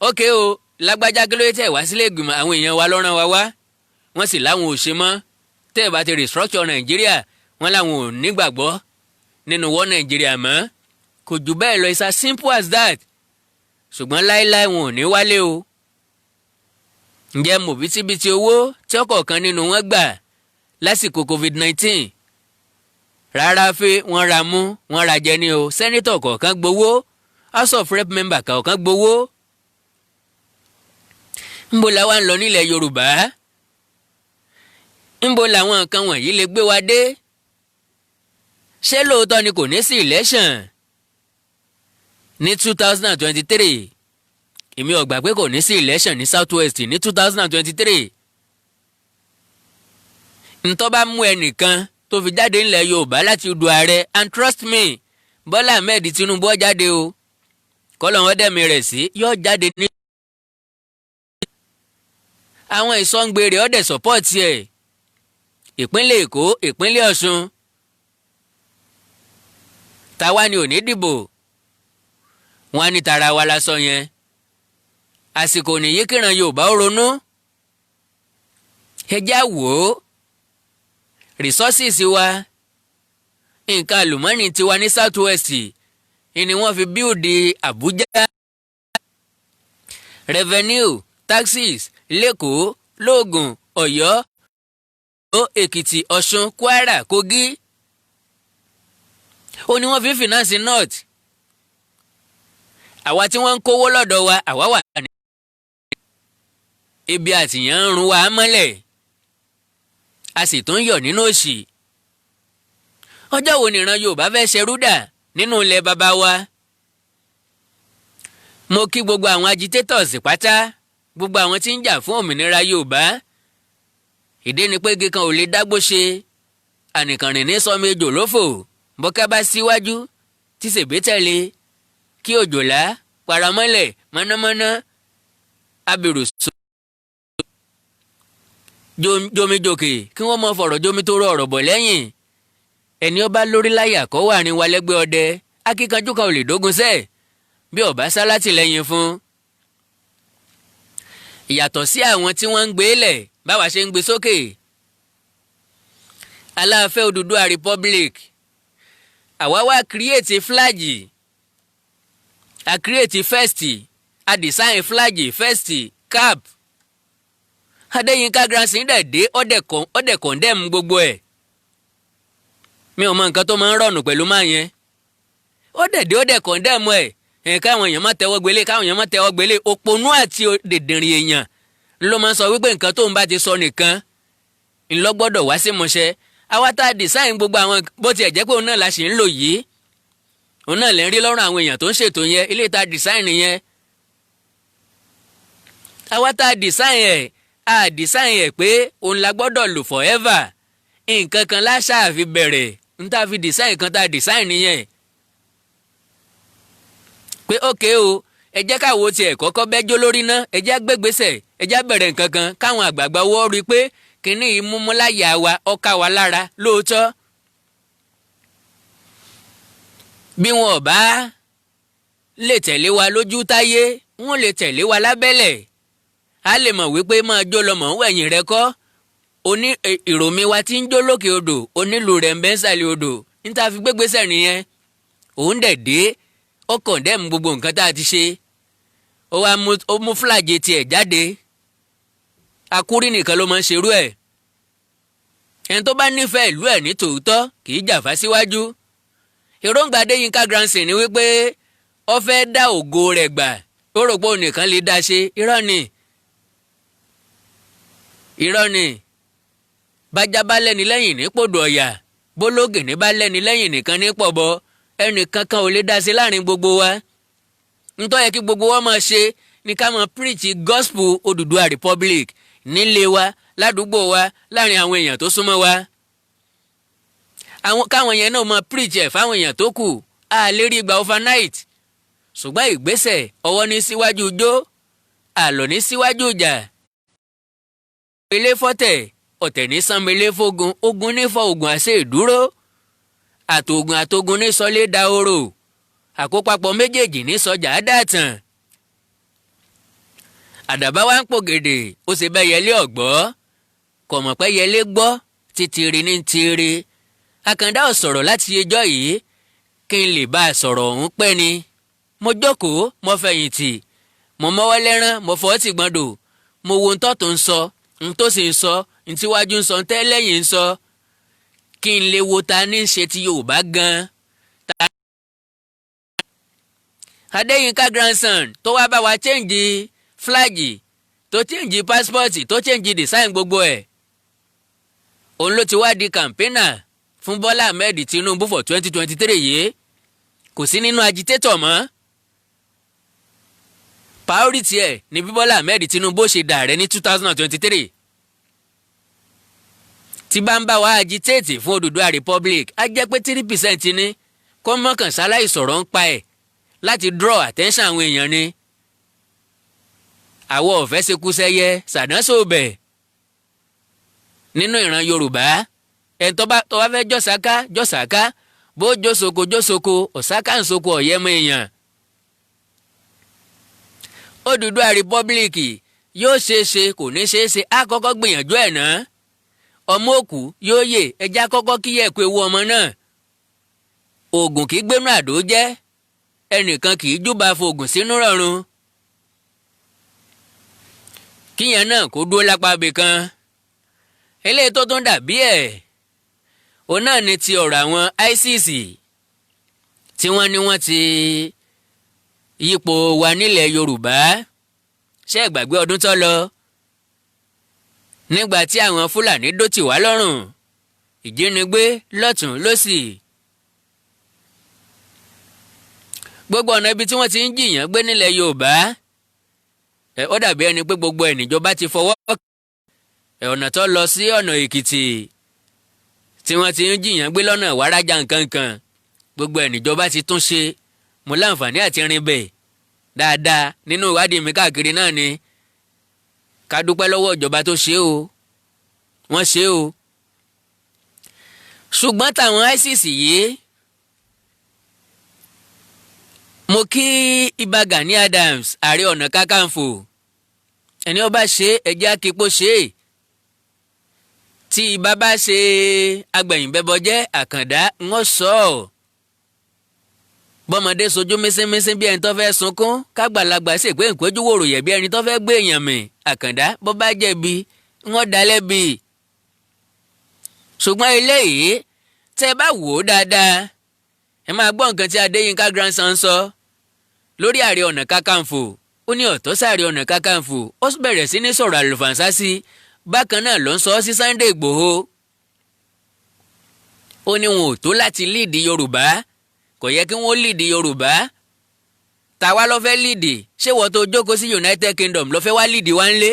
ókè o lágbájá kí ló tẹ̀ wá sílé ìgbìmọ̀ àwọn èèyàn wa lọ́rán wa wá wọ́n sì láwọn ò ṣe mọ́ tẹ́ ẹ̀ bá ti restructure Nàìjíríà wọ́n láwọn ò nígbàgbọ́ nínú wọ́n Nàìjíríà mọ́ kò jù bẹ́ẹ̀ lọ it's as simple as that. ṣùgbọ́n láéláé wọn ò ní wálé o. ǹjẹ́ mọ̀ bítíbitì owó tí ọ̀kọ̀ọ̀kan nínú wọn gbà lásìkò COVID-19 rárá fẹ́ wọ́n ra mú wọ́n ra jẹ ní o. sẹ́nítọ̀ kọ̀ọ̀kan gbowó House of Rep member kọ̀ọ̀kan gbowó. ńbo la wá ń lọ nílẹ̀ Yorùbá ńbo làwọn nǹkan wọ̀nyí lè gbé wa dé. ṣé lóòótọ́ ni kò ní sí election ní 2023 èmi ò gbà pé kò ní sí election ní South West ní 2023. ntọ́ bá mú ẹnìkan tó fi jáde ńlẹ̀ Yorùbá láti du ààrẹ and trust me Bọ́lá Ahmed Tinubu ó jáde o kọ́lọ̀ wọn dẹ̀mí rẹ̀ sí yóò jáde ní. àwọn ìsọ̀ǹgbèrè ọ̀dẹ̀ sọ́pọ̀tì ẹ̀ ìpínlẹ̀ Èkó ìpínlẹ̀ Ọ̀ṣun táwa ni ò ní dìbò wọn ní tara wa lásán yẹn àsìkò nìyí kíran Yorùbá ó ronú ẹjẹ́ wò ó resources wa nǹkan àlùmọ́ọ́nì tiwa ní South West ni wọ́n fi bíòdì Àbújá revenue taxes lẹ́kọ̀ọ́ lóògùn Ọ̀yọ́ Èkìtì Ọ̀ṣun Kwara Kogi ó ní wọ́n fi finance north. àwa tí wọ́n ń kówó lọ́dọ̀ wa àwa wà ní ibi àtìyàn ń run wa mọ́lẹ̀ a sì tún yọ̀ nínú òṣì. ọjọ́ wo nìran Yorùbá fẹ́ ṣerú dà nínú ilẹ̀ baba wa. mo kí gbogbo àwọn agitators pátá gbogbo àwọn tí ń jà fún òmìnira Yorùbá. ìdí ni pé igi kan ò lè dágbó ṣe ànìkànrìn ní sọmi ejò lófò bọ́ká bá síwájú tí sèbé tẹ̀lé kí òjòlá paramọ́lẹ̀ mọ́nàmọ́ná abirù so jomijòkè kí wọ́n mọ fọ̀rọ̀ jomi tó rọ ọ̀rọ̀ bọ̀ lẹ́yìn ẹni ọba lórí láyà kọ́ wà ní walẹ́gbẹ́ ọdẹ akíkanjú kan ò lè dógun sẹ́ẹ̀ bí ọba sá látìlẹ́yìn fún. ìyàtọ̀ sí àwọn tí wọ́n ń gbé lẹ̀ báwa ṣe ń gbé sókè. aláàfẹ́ Odùduwà Republic àwa wá create flag a create first a design flag first cap Adéyínká Grandson dẹ̀ dé ọ̀dẹ̀ condemn gbogbo ẹ̀. mi ò mọ nǹkan tó máa ń rọ̀nù pẹ̀lú máa yẹn ọ̀dẹ̀ condemn ẹ̀ káwọn èèyàn má tẹ́wọ́ gbélé òpònú àti dèdèrìn èèyàn ló máa ń sọ wípé nǹkan tóun bá ti sọ nìkan ńlọ gbọ́dọ̀ wá sí mọ́ṣẹ́. àwa tá a design gbogbo àwọn bó tiẹ̀ jẹ́ pé òun náà la ṣì ń lò yìí òun náà lè ń rí lọ́rùn àwọn èèyàn tó ń ṣètò yẹn ilé tá a design yẹn. àwa tá a design ẹ̀ pé òun la gbọ́dọ̀ lò forever nǹkan kan láṣà àfi bẹ̀rẹ̀ ń tá a fi design kan tá a design nìyẹn. pé ókè o ẹ jẹ́ káwo tiẹ̀ kọ́kọ́ bẹ́jọ́ lórí ná ẹ jẹ́ gbégbèsè ẹ jẹ́ bẹ̀rẹ̀ nǹkan kan káwọn àgbààgbà wọ́ rí i pé kínní yìí múmú láyà wa ọkà wa lára lóòótọ́. bí wọn ò bá lè tẹ̀lé wa lójú táyé wọn lè tẹ̀lé wa lábẹ́lẹ̀ a lè mọ̀ wípé máa jó lọ mọ̀ ń wẹ̀yìn rẹ kọ́ ìròmí wa tí ń jó lókè odò onílù rẹ̀ ń bẹ́ ń sàlẹ̀ odò níta fi gbégbésẹ̀ nìyẹn. òun dẹ̀ dé ó kọ̀ndẹ́mù gbogbo nǹkan tá a ti ṣe. ó mú fúlàjì tiẹ̀ jáde. akúrí nìkan ló máa ń ṣerú ẹ̀. ẹni tó bá nífẹ̀ẹ́ ìlú ẹ̀ ní tòótọ́ kì í jàfá síwájú. èròǹgbà Adéyínká Grandson ni wípé ó fẹ́ dá ògo rẹ̀ gbà. ó rò pé òun nìkan lè dá ṣe. irọ́ ni bájá bá lẹ́ni lẹ́yìn ní pòdò ọ̀yà bólógìní bá lẹ́ni lẹ́yìn nìkan ní pọ̀bọ ẹnì kankan ò lè dá sí láàrin gbogbo wa. ntọ́ yẹ kí gbogbo wa máa ṣe ni ká máa preach gospel Odùduwà Republic nílé wa ládùúgbò wa láàrin àwọn èèyàn tó súnmọ́ wa. káwọn yẹn náà máa preach ẹ̀ fáwọn èèyàn tó kù a lè rí ìgbà overnight. ṣùgbọ́n ìgbésẹ̀ ọwọ́ ní síwájú ijó àlọ́ ní síwájú ìjà. ilé fọ́tẹ̀ ọ̀tẹ̀ ní sanmilé fógun ogun ní fọ ogun àṣẹ ìdúró àtògùn ní sọlé dahoro àkópapọ̀ méjèèjì ní sọjà dàtàn. àdàbá wa ń pògèdè ó sì bẹ́ yẹlé ọ̀gbọ́ kò mọ̀ pé yẹlé gbọ́ títìrì ní tìrì. Àkàndá ò sọ̀rọ̀ láti ẹjọ́ yìí kí n lè bá a sọ̀rọ̀ ọ̀hún pẹ́ ni. mo jókòó mo fẹ̀yìntì mo mọ́wọ́ lẹ́rán mo fọ́ tì gbọ́ndò mo wo ntọ́ tó ń sọ ntó sì ń sọ ntíwájú ń sọ ntẹ́lẹ́yìn ń sọ kí n lè wo ta ní í ṣe ti Yorùbá gan-an. Adéyínká Grandson tó wá bá wa chẹ́ǹjì fúláàgì tó chẹ́ǹjì pásítọ̀tì tó chẹ́ǹjì design gbogbo ẹ̀. òun ló ti wá di kàmpénà fún Bọ́lá Ahmed Tinubu for 2023 yìí kò sí nínú agitator mọ́. priority ẹ̀ ní bí Bọ́lá Ahmed Tinubu ṣe dààrẹ ní 2023. tí bá ń bá wa agitate fún Odùduwà Republic á jẹ́ pé 3% ní kó mọ́kàn sáláì sọ̀rọ̀ ń pa ẹ̀ láti draw attention àwọn èèyàn ni. àwọ̀ ọ̀fẹ́ ṣekú sẹ́yẹ sàdánsóbẹ̀ nínú ìran Yorùbá ẹni tó bá fẹ́ jọ́sàká bó jósoko ọ̀sáká ń soko ọ̀yẹ́mọ èèyàn. Odùduwà Republic yóò ṣeéṣe kò ní ṣeéṣe á kọ́kọ́ gbìyànjú ẹ̀ náà. ọmọ òkú yóò yè ẹja kọ́kọ́ kíyẹ̀ pé ewu ọmọ náà. oògùn kì í gbénú àdó jẹ́ ẹnìkan kì í júbà fògùn sínú rọ̀run. kíyẹn náà kó dúró lápá ibì kan. eléyìí tó tún dàbí ẹ̀ òun náà ni ti ọ̀rọ̀ àwọn ISIS tí wọ́n ní wọ́n ti yípo wa nílẹ̀ Yorùbá. ṣé ẹ gbàgbé ọdún tó lọ nígbà tí àwọn Fúlàní dó tì wá lọ́rùn ìjínigbé lọ́tùn lósì. gbogbo ọ̀nà ibi tí wọ́n ti ń jìyàn gbé nílẹ̀ Yorùbá ó dàbí ẹni pé gbogbo ẹ̀ níjọba ti fọwọ́ ọ̀nà tó lọ sí ọ̀nà Èkìtì tí wọ́n ti ń jìyàn gbé lọ́nà Wàrájà nkankan gbogbo ẹ̀ níjọba ti tún ṣe. mo láǹfààní àti rin bẹ̀ dáadáa nínú ìwádìí mi káàkiri náà ni. ká dúpẹ́ lọ́wọ́ ìjọba tó ṣe o wọ́n ṣe o. ṣùgbọ́n táwọn ISIS yìí mo kí Ìbà Gani Adams Ààrẹ Ọ̀nà Kakanfò ẹni ó bá ṣe ẹjẹ́ akípo ṣe é. tí Ìbà bá ṣe agbẹ̀yìnbẹ́bọjẹ́ Àkàndá wọ́n sọ ọ́. bọ́mọdé sojú mísínmísín bí ẹni tó fẹ́ sunkún kágbàlagbà sì pé ìpéjú wòrò yẹ̀ bí ẹni tó fẹ́ gbé èèyàn mì Àkàndá bó bá jẹ̀bi wọ́n dá lẹ́bi. ṣùgbọ́n eléyìí tẹ́ ẹ bá wò ó dáadáa ẹ máa gbọ́ nǹkan tí Adéyínká Grandson sọ lórí Ààrẹ Ọ̀nà Kakanfò. ó ní ọ̀tọ̀ sáàrẹ Ọ̀nà Kakanfò ó bẹ̀rẹ̀ sí ní sọ̀rọ̀ àlùfànṣá sí bákan náà ló ń sọ sí Sunday Ìgbòho. ó ní wọn ò tó láti líìdì Yorùbá kò yẹ kí wọ́n líìdì Yorùbá. tàwa ló fẹ́ líìdì ṣé wọ́n tó jókòó sí United Kingdom ló fẹ́ wá líìdì wá ń lé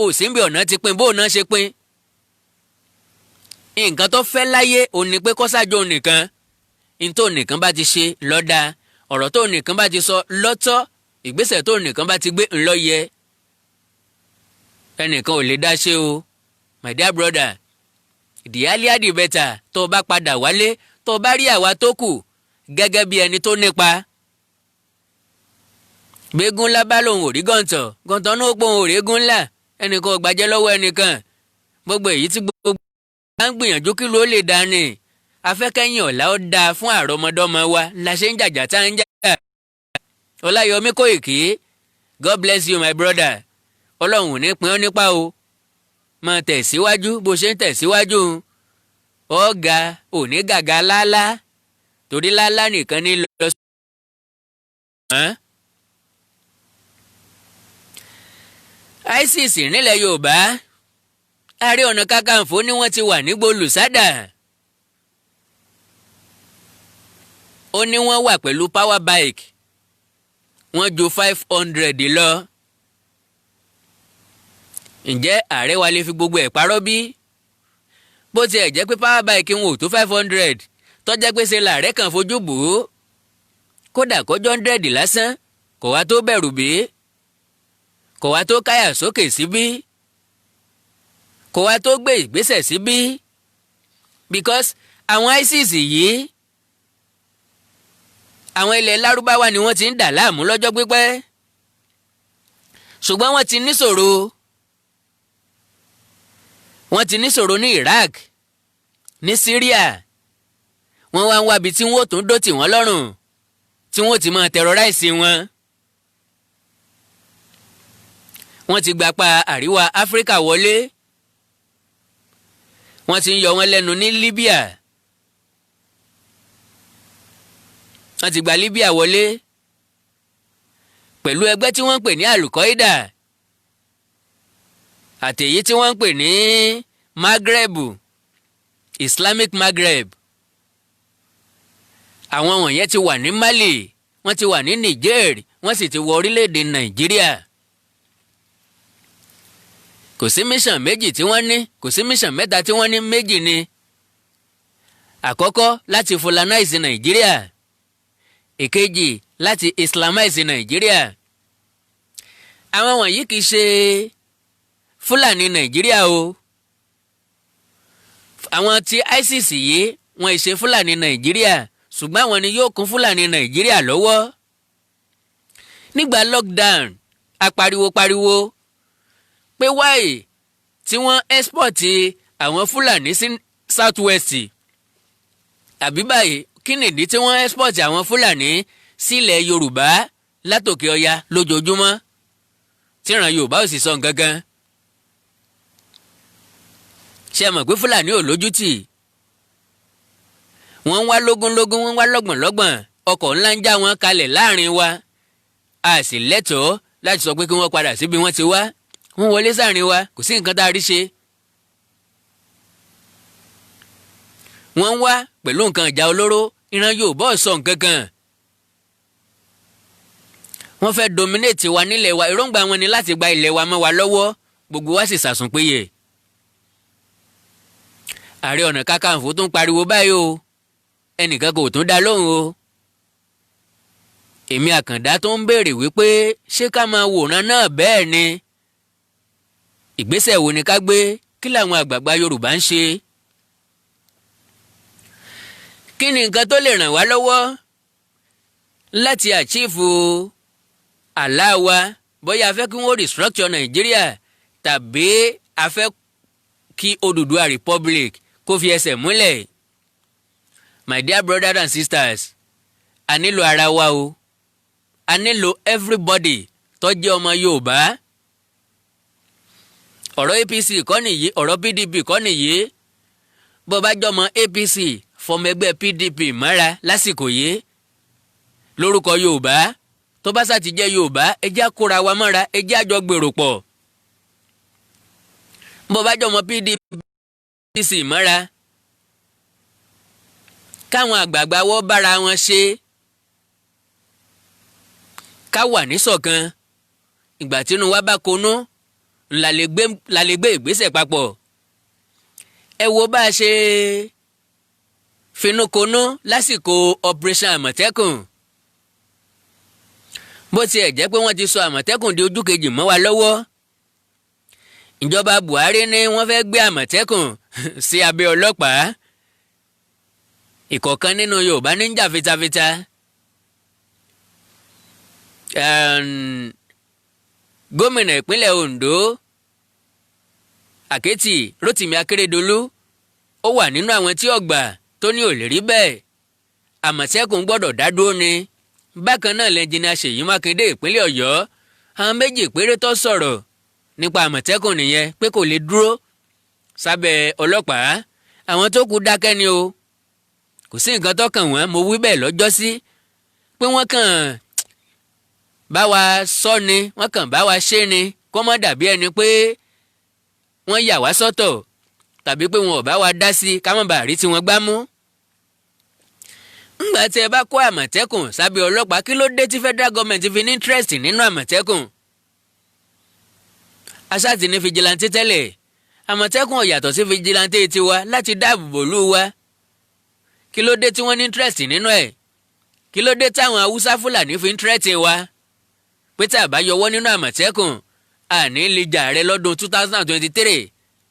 ò sí bí ọ̀nà ti pín bó ọ̀nà ṣe pín. nǹkan tó fẹ́ láyé òun ni pé kọ́sájò nìkan ní tó nìkan bá ti ṣe lọ́dà ọ̀rọ̀ tó nìkan bá ti sọ lọ́tọ̀ ìgbésẹ̀ tó nìkan bá ti gbé ńlọ yẹ. ẹnìkan ò lè dá ṣe o my dear brother the earlier the better tó o bá padà wálé tó o bá rí àwa tó kù gẹ́gẹ́ bí ẹni tó nípa. gbégún ńlá bá lòun ò rí gọ̀ǹtọ̀ náà ó pòun ò rí gún ńlá ẹnìkan ò gbàjẹ́ lọ́wọ́ ẹnìkan gbogbo èyí tí gbogbo bá ń gbìyànjú kí ló lè dání afẹ́kẹ́yìn ọ̀la ó dáa fún àrọ́mọdọ́mọ wa la ṣe ń jàjà tá ń jà. Ọláyọmí Kóìkí, God bless you my brother. Ọlọ́run ò ní pín ọ́ nípa o. Máa tẹ̀síwájú bó ṣe ń tẹ̀síwájú. Ọ̀gá ò ní gàgà lálá torí lálá nìkan ní lọ sí. ISIS nílẹ̀ Yorùbá, Ààrẹ Ọ̀nà Kakanfò ni wọ́n ti wà nígbó lùsádà. Ó ní wọ́n wà pẹ̀lú power bike, wọ́n ju 500 lọ. Ǹjẹ́ ààrẹ wa lè fi gbogbo ẹ̀ parọ́ bí? Bó tiẹ̀ jẹ́ pé power bike wọn ò tó 500 tó jẹ́ pé ṣe làárẹ̀ kan fojú bò ó. Kódà kọjọ́ 100 lásán kò wá tó bẹ̀rù bí, kò wá tó káyà sókè síbí, kò wá tó gbé ìgbésẹ̀ síbí, because àwọn ISIS yìí àwọn ilẹ̀ Lárúbáwá ni wọ́n ti ń dà láàmú lọ́jọ́ pípẹ́, ṣùgbọ́n wọ́n ti níṣòro. Wọ́n ti níṣòro ní Iraq, ní Syria, wọ́n wá ń wábi tí wọ́n ó tún dó tì wọ́n lọ́rùn, tí wọ́n ó ti máa terrorize wọn. Wọ́n ti gbapá àríwá Áfíríkà wọlé, wọ́n ti ń yọ wọ́n lẹ́nu ní Libya, wọ́n ti gba Libya wọlé pẹ̀lú ẹgbẹ́ tí wọ́n ń pè ní Al-Qaeda àtèyí tí wọ́n ń pè ní Maghreb, Islamic Maghreb. Àwọn wọ̀nyẹn ti wà ní Mali, wọ́n ti wà ní Niger, wọ́n sì ti wọ orílẹ̀-èdè Nàìjíríà. Kò sí mission méjì tí wọ́n ní, kò sí mission mẹ́ta tí wọ́n ní, méjì ni. Àkọ́kọ́ láti fulanize Nàìjíríà, èkejì láti islamize Nàìjíríà. Àwọn wọ̀nyí kì í ṣe Fúlàní Nàìjíríà o. Àwọn tí ISIS yìí wọ́n ì ṣe Fúlàní Nàìjíríà, ṣùgbọ́n àwọn ni yóò kún Fúlàní Nàìjíríà lọ́wọ́. Nígbà lockdown apariwo pé wáyé tí wọ́n export àwọn Fúlàní sí South West, àbí báyìí kí nìdí tí wọ́n export àwọn Fúlàní sílẹ̀ Yorùbá látòkè ọya lójoojúmọ́ tí ìran Yorùbá ò sì sọ gangan. Ṣé mọ̀ pé Fúlàní ò lójútì? Wọ́n ń wá lógúnlógún, wọ́n ń wá lọ́gbọ̀nlọ́gbọ̀n, ọkọ̀ ńlá ń já wọn kalẹ̀ láàrin wa. A sì lẹ́tọ̀ọ́ láti sọ pé kí wọ́n padà síbi wọ́n ti wá. Wọ́n wọlé sáàrin wa, kò sí nǹkan tá a rí ṣe. Wọ́n ń wá pẹ̀lú nǹkan ìjà olóró, ìran Yorùbá ò sọ nǹkan kan. Wọ́n fẹ́ dominate wa nílẹ̀ wa, èròǹgbà wọn ni láti gba ilẹ̀ wa mọ́ wa lọ́wọ́, gbogbo wa sì sàsùn péye. Ààrẹ Ọ̀nà Kakanfò tún pariwo báyìí o, ẹnìkan kò tún dá lóhùn o. Èmi Àkàndá tó ń béèrè wípé ṣé ká máa wòran náà bẹ́ẹ̀ ni? Ìgbésẹ̀ wo ni ká gbé? Kí làwọn àgbààgbà Yorùbá ń ṣe? Kí ni nǹkan tó lè ràn wá lọ́wọ́ láti achieve àlá wa? Bóyá a fẹ́ kí wọ́n restructure Nàìjíríà tàbí a fẹ́ kí Odùduwà Republic kó fi ẹsẹ̀ múlẹ̀. My dear brothers and sisters, a nílò ara wa o. A nílò everybody tó jẹ́ ọmọ Yorùbá. Ọ̀rọ̀ APC kọ́ nìyí, ọ̀rọ̀ PDP kọ́ nìyí. Bó bá jọmọ APC fọmọ ẹgbẹ́ PDP mọ́ra lásìkò yìí lórúkọ Yorùbá, tó bá sá ti jẹ́ Yorùbá, ẹ jẹ́ á kóra wa mọ́ra, ẹ jẹ́ á jọ gbèrò pọ̀. Bó bá jọmọ PDP mọ́ra, káwọn àgbààgbà wọ́ bára wọn ṣe, ká wà níṣọ̀kan. Ìgbà tínú wa bá konú la lè gbé ìgbésẹ̀ papọ̀. Ẹ wo bá a ṣe finúkonú lásìkò Operation Àmọ̀tẹ́kùn. Bó tiẹ̀ jẹ́ pé wọ́n ti sọ Àmọ̀tẹ́kùn di ojú kejì mọ́ wa lọ́wọ́. Ìjọba Buhari ní wọ́n fẹ́ gbé Àmọ̀tẹ́kùn sí abẹ́ ọlọ́pàá. Ìkọ̀ọ̀kan nínú Yorùbá ní ń jà fitafita. Gómìnà ìpínlẹ̀ Ondo Àkẹ́tì Rótìmí Akérédolú ó wà nínú àwọn tí ó gbà tó ní ò lè rí bẹ́ẹ̀ àmọ̀tẹ́kùn gbọ́dọ̀ dá dúró ni. bákan náà lẹ́ńjìnìà Ṣèyí Mákindé ìpínlẹ̀ Ọ̀yọ́ àwọn méjì péré tó sọ̀rọ̀ nípa àmọ̀tẹ́kùn nìyẹn pé kò lè dúró sábẹ́ ọlọ́pàá àwọn tó kù dákẹ́ ni o kò sí nǹkan tó kàn wọ́n mo wí bẹ́ẹ̀ lọ́jọ́sí pé wọ́n kàn bá wa sọ ni wọ́n kàn bá wa ṣe ni kó má dàbí ẹni pé wọ́n yà wá sọ́tọ̀ tàbí pé wọn ò bá wa dá sí ká má bàa rí tiwọn gbá mú. ńgbà tí ẹ bá kó àmọ̀tẹ́kùn sábẹ́ ọlọ́pàá kí ló dé tí federal government fi ní interest nínú àmọ̀tẹ́kùn. aṣáàtì ní fìjìláńtì tẹ́lẹ̀ àmọ̀tẹ́kùn ò yàtọ̀ sí fìjìláńtì tiwa láti dáàbò bò lù wa. kí ló dé tí wọ́n ní interest nínú ẹ̀ kí ló dé táwọn haúsá fúlàní fi interest wa pé tá a bá yọwọ́ nínú àmọ̀tẹ́kùn àní lè jà ààrẹ lọ́dún 2023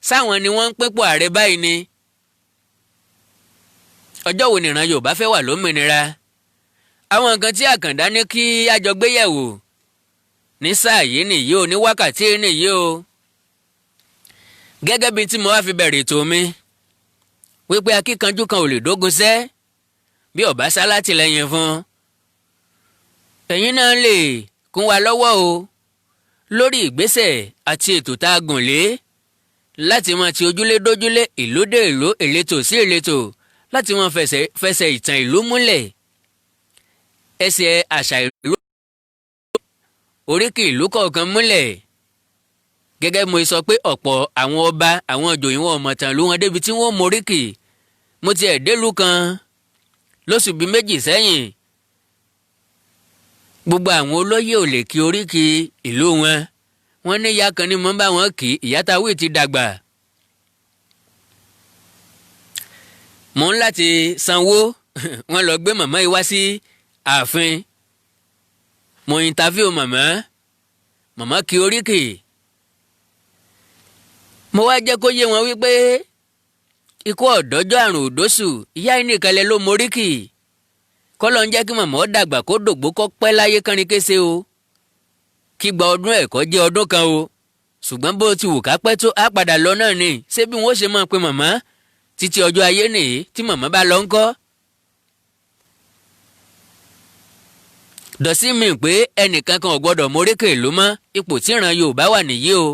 sáwọn ni wọ́n ń pínpò ààrẹ báyìí ni. ọjọ́ wo nìran Yorùbá fẹ́ wà lómìnira àwọn nǹkan tí Àkàndá ní kí a jọ gbé yẹ̀wò ní sáà yìí nìyí o ní wákàtí nìyí o. gẹ́gẹ́ bí tí mo wá fi bẹ̀rẹ̀ ètò mi wípé akíkanjú kan ò lè dógun sẹ́ bí ọ̀bá sá látìlẹ́yìn fún ẹ̀yin náà lè kún wa lọ́wọ́ o lórí ìgbésẹ̀ àti ètò tá a gùn lé láti máa ti ojúlé dójúlé ìlú dé ìlú ìletò sí ìletò láti máa fẹsẹ̀ ìtàn ìlú múlẹ̀ ẹsẹ̀ àṣà ìlú oríkì ìlú kọ̀ọ̀kan múlẹ̀. gẹ́gẹ́ mo sọ pé ọ̀pọ̀ àwọn ọba àwọn ìjòyè wọn ọ̀mọ̀tàn ló wọn débi tí wọ́n móríkì mo ti ẹ̀ délùú kan lóṣù bíi méjì sẹ́yìn gbogbo àwọn olóyè ò lè kí oríkì ìlú wọn ní ìyá kan ní mo bá wọn kì í ìyá táwí ti dàgbà. mo ń láti sanwó wọn lọ gbé màmá yìí wá sí ààfin mo interview màmá kí oríkì mo wá jẹ́ kó yé wọn wípé ikú ọ̀dọ́jọ́ àrùn òdòṣù ìyá yìí nìkan lẹ ló moríkì kọ́lọ́ ń jẹ́ kí màmá ó dàgbà kó dògbó kó pẹ́ láyé kánrin kése o kí gba ọdún ẹ̀kọ́ jẹ́ ọdún kan o ṣùgbọ́n bó ti wù ká pẹ́ tó á padà lọ náà ni ṣé bí wọ́n ṣe máa pe màmá títí ọjọ́ ayé nìyí tí màmá bá lọ ńkọ́. dọ̀sí mi pé ẹnìkan kan ò gbọ́dọ̀ móríkì ìlú mọ́ ipò tí ìran Yorùbá wà nìyí o.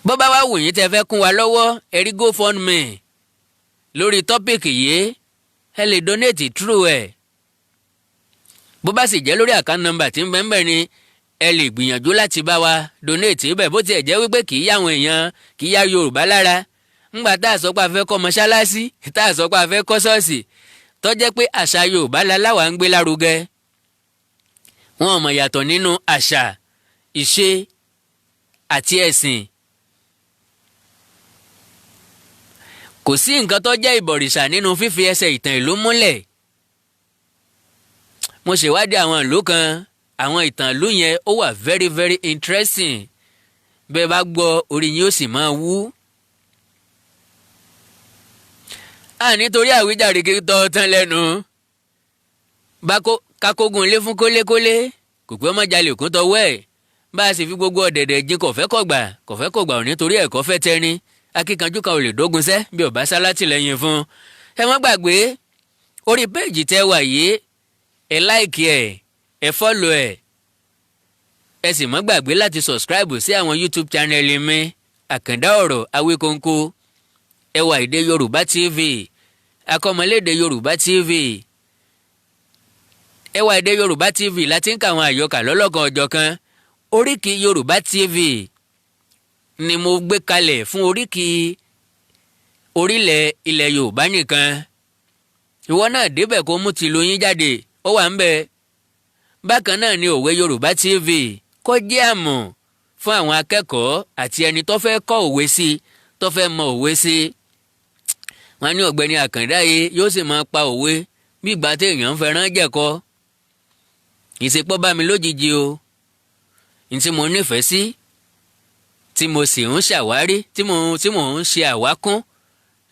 bó bá wá wù yín tẹ́ fẹ́ kún wa lọ́wọ́ ẹ rí GoFundMe lórí tọ́pìkì yìí ẹ lè donate through ẹ̀. bó bá sì jẹ́ lórí account number tí ń bẹ ńbẹ̀ ni ẹ lè gbìyànjú láti bá wa donate ibẹ̀ bó tiẹ̀ jẹ́ wípé kì í yá àwọn èèyàn kì í yá Yorùbá lára ńgbà tá a sọ pé a fẹ́ kọ́ mọ́ṣáláṣí tá a sọ pé a fẹ́ kọ́ ṣọ́ọ̀ṣì tó jẹ́ pé àṣà Yorùbá láláwa ń gbé lárugẹ. wọn ò mọ̀ yàtọ̀ nínú àṣà ìṣe àti ẹ̀sìn. kò sí nǹkan tó jẹ́ ìbọ̀rìṣà nínú fífi ẹsẹ̀ ìtàn ìlú múlẹ̀. mo ṣèwádìí àwọn ìlú kan àwọn ìtàn ìlú yẹn ó wà very very interesting bẹ́ẹ̀ bá gbọ́ orí yín ó sì máa wú. nítorí àwíjàre kí tọ́ tán lẹ́nu bá kákógun ilé fún kólékólé kò pé ọmọ jalè kún tọwọ́ ẹ̀ bá a sì fi gbogbo ọ̀dẹ̀dẹ̀ jí kọ̀fẹ́ kọ̀gbà ò nítorí ẹ̀kọ́ fẹ́ tẹ́ni akíkanjú kan ò lè dógun sẹ́ bí ọba sá látìlẹ́yìn fún. ẹ má gbàgbé orí péèjì tẹ́ wà yìí ẹ láìkì ẹ fọ́lọ̀ ẹ sì má gbàgbé láti sọ̀scribe sí àwọn YouTube channel mi Àkàndá Ọ̀rọ̀ Awíkonko Ẹwà Èdè Yorùbá TV Akọ́mọlédè Yorùbá TV Ẹwà Èdè Yorùbá TV láti ń kà àwọn àyọkà lọ́lọ́kan ọ̀jọ̀kan Oríkì Yorùbá TV ni mo gbé kalẹ̀ fún oríkì orílẹ̀ ilẹ̀ Yorùbá nìkan ìwọ náà débẹ̀ kó mú ti lóyún jáde ó wà ń bẹ. bákan náà ni Òwe Yorùbá TV kó jẹ́ àmọ̀ fún àwọn akẹ́kọ̀ọ́ àti ẹni tó fẹ́ kọ́ òwe sí tó fẹ́ mọ òwe sí. wọ́n ní ọ̀gbẹ́ni Àkàndá yìí yóò sì máa pa òwe bí ìgbà tí èèyàn ń fẹ́ràn jẹ̀kọ́. ìsepọ̀ bá mi lójijì o ní tí mo nífẹ̀ẹ́ sí tí mo sì ń ṣàwárí tí mo ń ṣe àwákún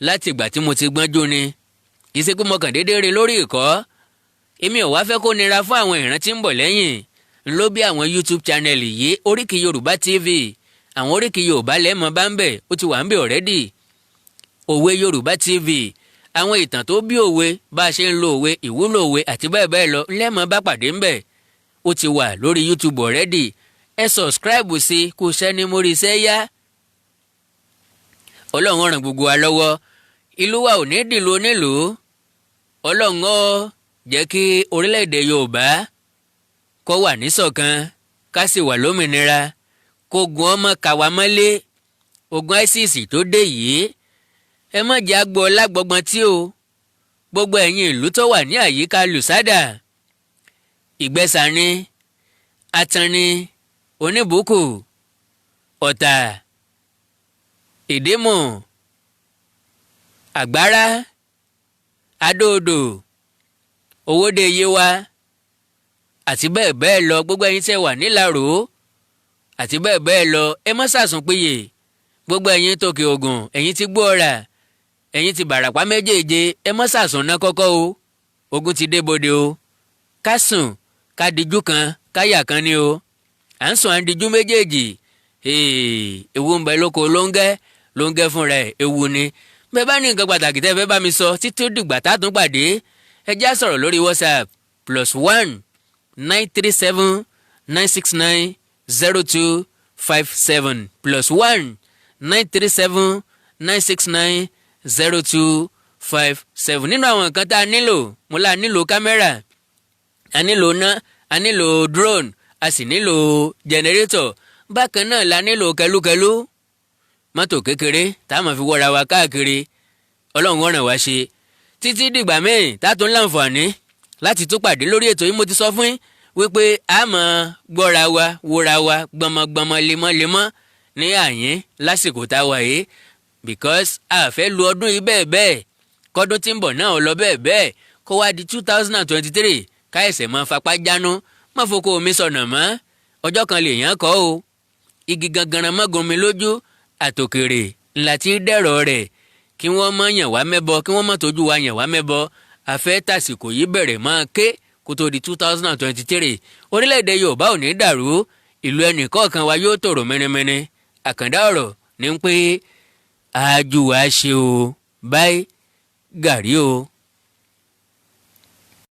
láti ìgbà tí mo ti gbọ́njú ni ìṣe pé mo kàn déédéé rí lórí ìkọ́ èmi ò wá fẹ́ kó nira fún àwọn ìran tí ń bọ̀ lẹ́yìn ló bí àwọn YouTube channel yìí Oríkì Yorùbá TV àwọn oríkì Yorùbá lẹ́mọ̀ bá ń bẹ̀ ó ti wà ń bẹ̀ already Òwe Yorùbá TV àwọn ìtàn tó bí òwe bá a ṣe ń lo òwe ìwúlò òwe àti bẹ́ẹ̀ bẹ́ẹ̀ lọ lẹ́mọ̀ bá pàdé ńbẹ̀ ó ti wà lórí YouTube already ẹ subscribe sí kó sẹ́ni mórí iṣẹ́ yá Ọlọ́run ràn gbogbo wa lọ́wọ́ ìlú wa ò ní dìlú onílùú Ọlọ́run ó jẹ́ kí orílẹ̀-èdè Yorùbá kó wà níṣọ̀kan ká sì wà lómìnira kógun ọmọ kàwá mọ́lé ogun ISIS tó dé yìí ẹ má jẹ́ àgbọ̀ lágbọ̀gbọ̀n tí o gbogbo ẹ̀yin ìlú tó wà ní àyíká Lùsádà Ìgbẹ́sà ni Atan ni Oníbùkù Ọ̀tà Ìdímù Àgbárá Adó-odò Owódé Yewa àti bẹ́ẹ̀ bẹ́ẹ̀ lọ gbogbo ẹ̀yin tẹ́ wà nílàró àti bẹ́ẹ̀ bẹ́ẹ̀ lọ ẹ má ṣàsùnpìyè gbogbo ẹ̀yin tòkè Ògùn ẹ̀yin ti Gbóòrà ẹ̀yin ti Bàràpá méjèèje ẹ má ṣàsùnná kọ́kọ́ o ogun ti débodè o ká sùn ká dijú kan káyà kan ni o à ń sùn à ń dijú méjèèjì ewu ń bẹ lóko lóńgẹ́ fúnra ẹ̀ ewu ni bẹ́ẹ̀ bá ní nǹkan pàtàkì tẹ́ fẹ́ bá mi sọ títí dìgbà tá a tún pàdé ẹ já sọ̀rọ̀ lórí WhatsApp +1 937 969 0257 +1 937 969 0257 nínú àwọn nǹkan tá a nílò mo la nílò kámẹ́rà a nílò iná a nílò drone a sì nílò generator bákan náà la nílò kẹlúkẹlú mọ́tò kékeré tá a máa fi wọ́ra wa káàkiri Ọlọ́run ó ràn wá ṣe títí dìgbà míì tá a tún láǹfààní láti tún pàdé lórí ètò yìí mo ti sọ fún yín wípé a máa gbọ́ra wa wòra wa gbọmọgbọmọ lemọ́lemọ́ ní àyín lásìkò tá a wà yìí because a fẹ́ lu ọdún yìí bẹ́ẹ̀ bẹ́ẹ̀ kọ́dún tí ń bọ̀ náà lọ bẹ́ẹ̀ bẹ́ẹ̀ kó wá di 2023 káyẹ̀sẹ̀ máa fapá jánu má foko omi sọ̀nà mọ́ ọjọ́ kan lè yàn kọ́ o igi gangan mọ́gun mi lójú àtòkèrè ńlá tí dẹ̀rọ̀ rẹ̀ kí wọ́n má yàn wá mẹ́bọ kí wọ́n má tójú wa yàn wá mẹ́bọ àfẹ́ tàsìkò yìí bẹ̀rẹ̀ máa ké kó tó di 2023 orílẹ̀-èdè Yorùbá ò ní dàrú ìlú ẹnì kọ̀ọ̀kan wa yóò tòrò mẹ́nẹ́mẹ́nẹ́ àkàndá ọ̀rọ̀ ní pé àjù wa ṣe o báyìí gàrí o.